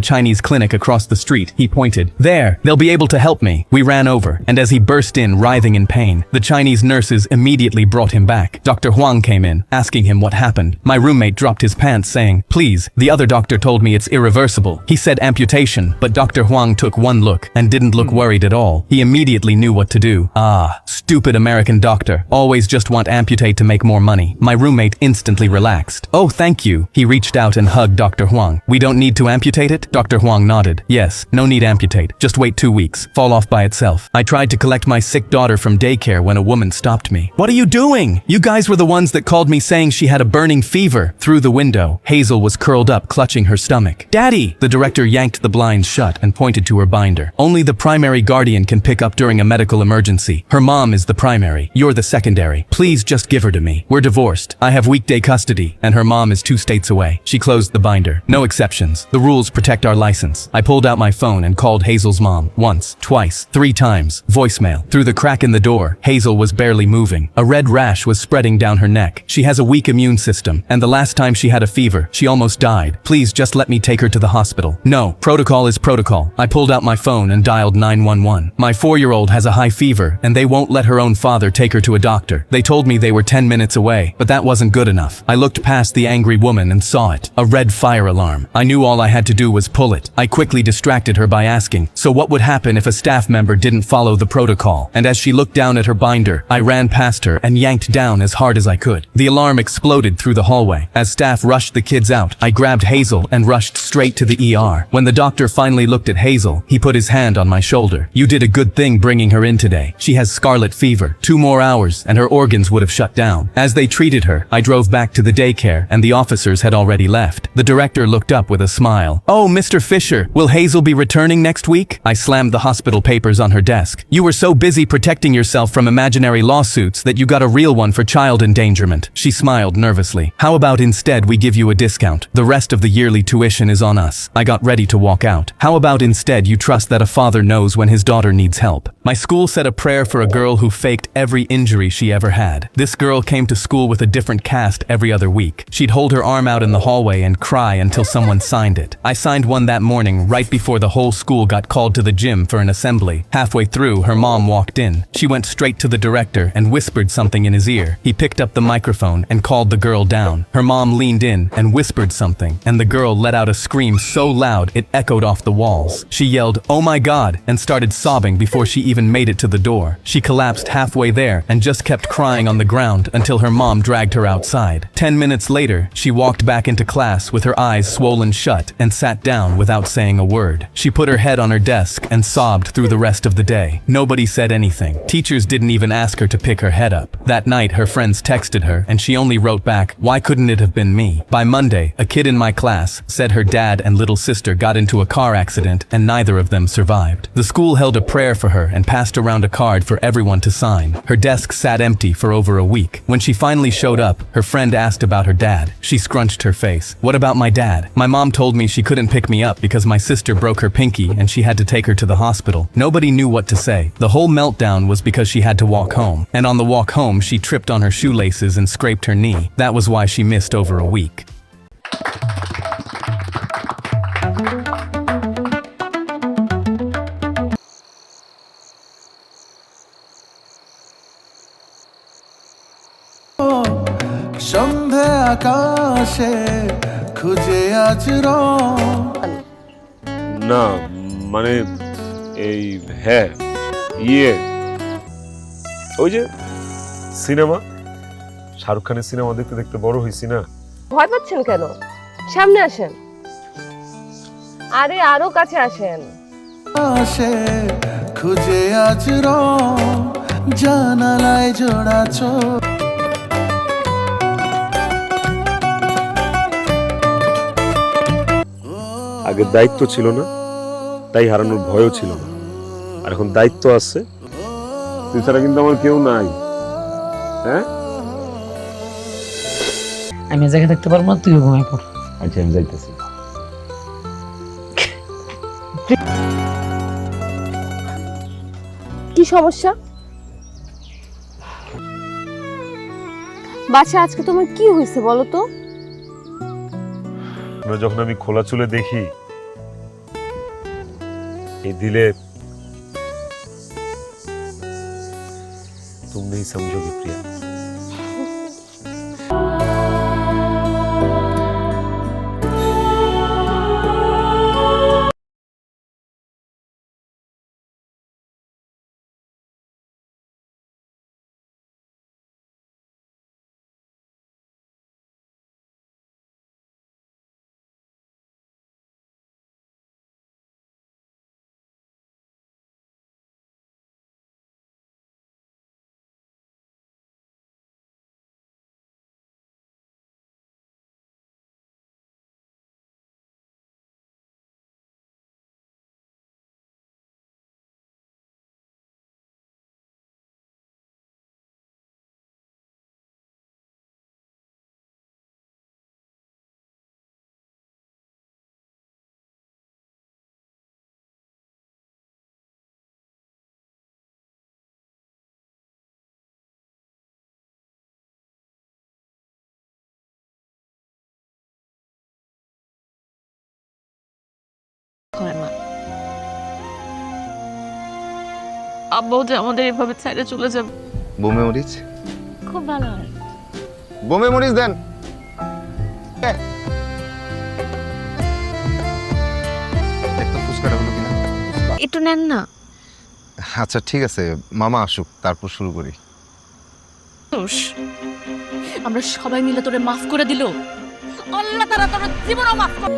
Chinese clinic across the street, he pointed. There, they'll be able to help me. We ran over, and as he burst in, writhing in pain, the Chinese nurses immediately brought him back. Dr. Huang came in, asking him what happened. My roommate dropped his pants, saying, please, the other doctor told me it's irreversible. He said amputation, but Dr. Huang took one look and didn't look worried at all. He immediately knew what to do. Ah, stupid American doctor. Always just want amputate to make more money. My roommate instantly relaxed. Oh, thank you. He reached out and hugged Dr. Huang. We don't need to amputate it? Dr. Huang nodded. Yes, no need amputate. Just wait 2 weeks. Fall off by itself. I tried to collect my sick daughter from daycare when a woman stopped me. What are you doing? You guys were the ones that called me saying she had a burning fever. Through the window, Hazel was curled up, clutching her stomach. Daddy! The director yanked the blinds shut and pointed to her binder. Only the primary guardian can pick up during a medical emergency. Her mom is the primary. You're the secondary. Please just give her to me. We're divorced. I have weekday custody, and her mom is 2 states away. She closed the binder. No exceptions. The rules protect our license. I pulled out my phone and called Hazel's mom. Once, twice, 3 times. Voicemail. Through the crack in the door, Hazel was barely moving. A red rash was spreading down her neck. She has a weak immune system, and the last time she had a fever, she almost died. Please just let me take her to the hospital. No, protocol is protocol. I pulled out my phone and dialed 911. My 4-year-old has a high fever, and they won't let her own father take her to a doctor. They told me they were 10 minutes away, but that wasn't good enough. I looked past the angry woman and saw it. A red fire alarm. I knew all I had to do was pull it. I quickly distracted her by asking, so what would happen if a staff member didn't follow the protocol? And as she looked down at her binder, I ran past her and yanked down as hard as I could. The alarm exploded through the hallway. As staff rushed the kids out, I grabbed Hazel and rushed straight to the ER. When the doctor finally looked at Hazel, he put his hand on my shoulder. You did a good thing bringing her in today. She has scarlet fever. 2 more hours and her organs would have shut down. As they treated her, I drove back to the daycare and the officers had already left. The director looked up with a smile. Oh, Mr. Fisher, will Hazel be returning next week? I slammed the hospital papers on her desk. You were so busy protecting yourself from imaginary lawsuits that you got a real one for child endangerment. She smiled nervously. How about instead we give you a discount? The rest of the yearly tuition is on us. I got ready to walk out. How about instead you trust that a father knows when his daughter needs help? My school said a prayer for a girl who faked every injury she ever had. This girl came to school with a different cast every other week. She'd hold her arm out in the hallway and cry until someone signed it. I signed one that morning right before the whole school got called to the gym for an assembly. Halfway through, her mom walked in. She went straight to the director and whispered something in his ear. He picked up the microphone and called the girl down. Her mom leaned in and whispered something, and the girl let out a scream so loud it echoed off the walls. She yelled, "Oh my God," and started sobbing before she even made it to the door. She collapsed halfway there and just kept crying on the ground until her mom dragged her outside. 10 minutes later, she walked back into class with her eyes swollen shut and sat down without saying a word. She put her head on her desk and sobbed through the rest of the day. Nobody said anything. Teachers didn't even ask her to pick her head up. That night, her friends texted her and she only wrote back, "Why couldn't it have been me?" By Monday, a kid in my class said her dad and little sister got into a car accident and neither of them survived. The school held a prayer for her and passed around a card for everyone to sign. Her desk sat empty for over a week. When she finally showed up, her friend asked about her dad. She scrunched her face. "What about my dad? My mom told me she couldn't pick me up because my sister broke her pinky and she had to take her to the hospital." Nobody knew what to say. The whole meltdown was because she had to walk home. And on the walk home, she tripped on her shoelaces and scraped her knee. That was why she missed over a week. সন্ধে আকাশে খুঁজে আজ রং। না মানে এই হ্যাঁ ইয়ে ওই যে সিনেমা, শাহরুখ খানের সিনেমা দেখতে দেখতে বড় হয়েছি না। ভয় পাচ্ছেন কেন? সামনে আসেন, আরে আরো কাছে আসেন। আকাশে খুঁজে আজ রং, জানালায় জোড়া চোখ। আগে দায়িত্ব ছিল না, তাই হারানোর ভয়ও ছিল না। আর এখন দায়িত্ব আছে, তুই ছাড়া কিন্তু আমার কেউ নাই। হ্যাঁ আমি জায়গায় থাকতে পারবো না, তুইও ঘুমাই পড়। আচ্ছা আমি যাইতেছি। কি সমস্যা? বাচ্চা আজকে তোমার কি হয়েছে বলো তো? যখন আমি খোলা চুলে দেখি এই দিলে तुम नहीं समझोगी प्रिया। হয় না। আব্বাও যে আমাদের এভাবে ছেড়ে চলে যাবে। বোমে মরিচ, খুব ভালো হয়। বোমে মরিচ দেন। দেখতো ফুচকাটা হলো কিনা। একটু নেন না। আচ্ছা ঠিক আছে, মামা আসুক তারপর শুরু করি। আমরা সবাই মিলে তোরে মাফ করে দিল, আল্লাহ তাআলা তোর জীবনও মাফ করে।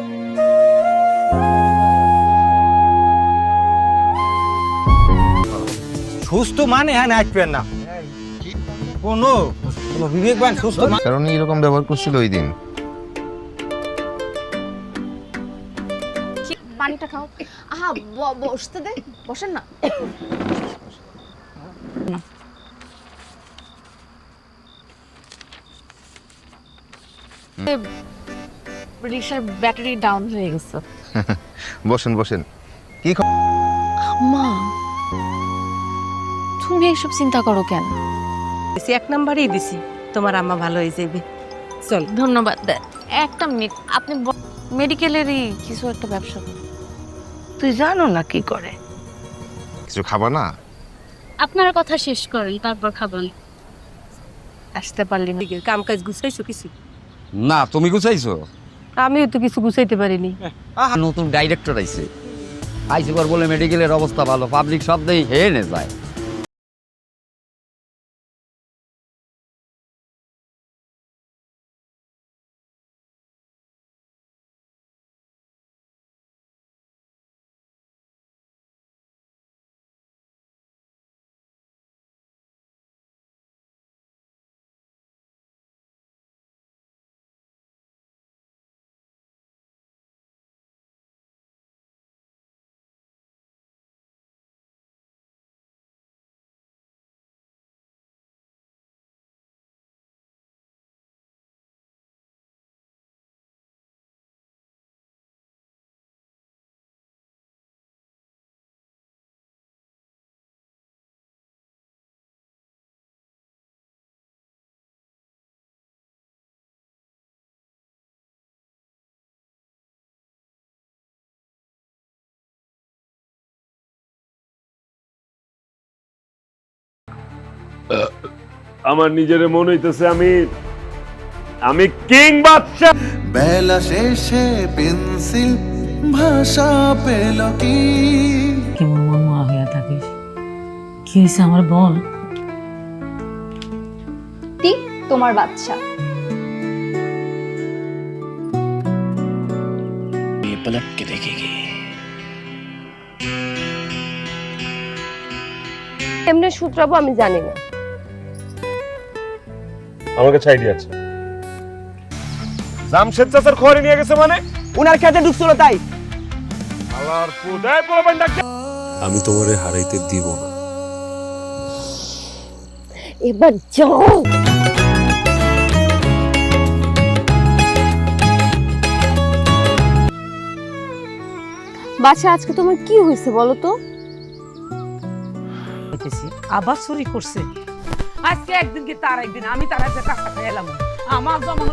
সুস্থ মানে হ্যাঁ নাচবেন না, কোনো বিবেকবান সুস্থ কারণ এরকম ব্যবহার করছিল ওই দিন। পানিটা খাও। আহা বসতে দে, বসেন না। রিক্সার ব্যাটারি ডাউন হয়ে গেছে। বসেন বসেন। কি মা, তুমি এসব চিন্তা করো কেন? এক নাম্বারই দিছি, তোমার আম্মা ভালো হয়ে যাবে। চল। ধন্যবাদ। একটা মিনিট, আপনি মেডিকেলেরই কিছু একটা ব্যবসা করেন? তুই জানো না কি করে? কিছু খাবা না? আপনারা কথা শেষ করেন, তারপর খাবেন। আসতে পারলি না? কাম কাজ গুছাইছো কিছু? না, তুমি গুছাইছো? আমিও তো কিছু গুছাইতে পারিনি। নতুন ডাইরেক্টর আইছে, আইসিবার বলে মেডিকেলের অবস্থা ভালো, পাবলিক সব দেই হেনে যায়। আমার নিজের মনে হইতেছে আমি আমি কিং বাদশা। বেলা শেষে পেন্সিল ভাষা পেল কি কেমন মন মা হইয়া থাকিস, কি হয়েছে আমার বল। ঠিক তোমার বাচ্চা। এমনি সূত্রাবো আমি জানি না। আমার কাছে আইডিয়া আছে। জামশেদ চাচার খবরে নিয়ে গেছে মানে উনার খেতে ঢুকছিল তাই। আলার পুদায় পোলাপান ডাকতে। আমি তোমারে হারাইতে দিব না। এবার যাও। বাচ্চা আজকে তোমার কি হয়েছে বলো তো? আবার চুরি করছে। আজকে একদিন কি তার একদিন, আমি তার একটা কাজটা খেয়ে এলাম। আমার জমা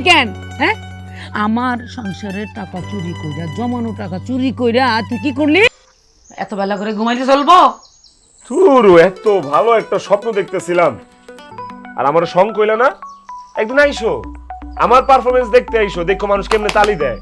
কেন? হ্যাঁ, আমার সংসারের টাকা চুরি কইরা, জমানো টাকা চুরি কইরা তুই কি করলি? এত বেলা করে ঘুমাইতে চলবো? তুরু এত ভালো একটা স্বপ্ন দেখতেছিলাম, আর আমার সং কইলা না একদিন আইসো, আমার পারফরমেন্স দেখতে আইসো, দেখো মানুষ কেমনে তালি দেয়।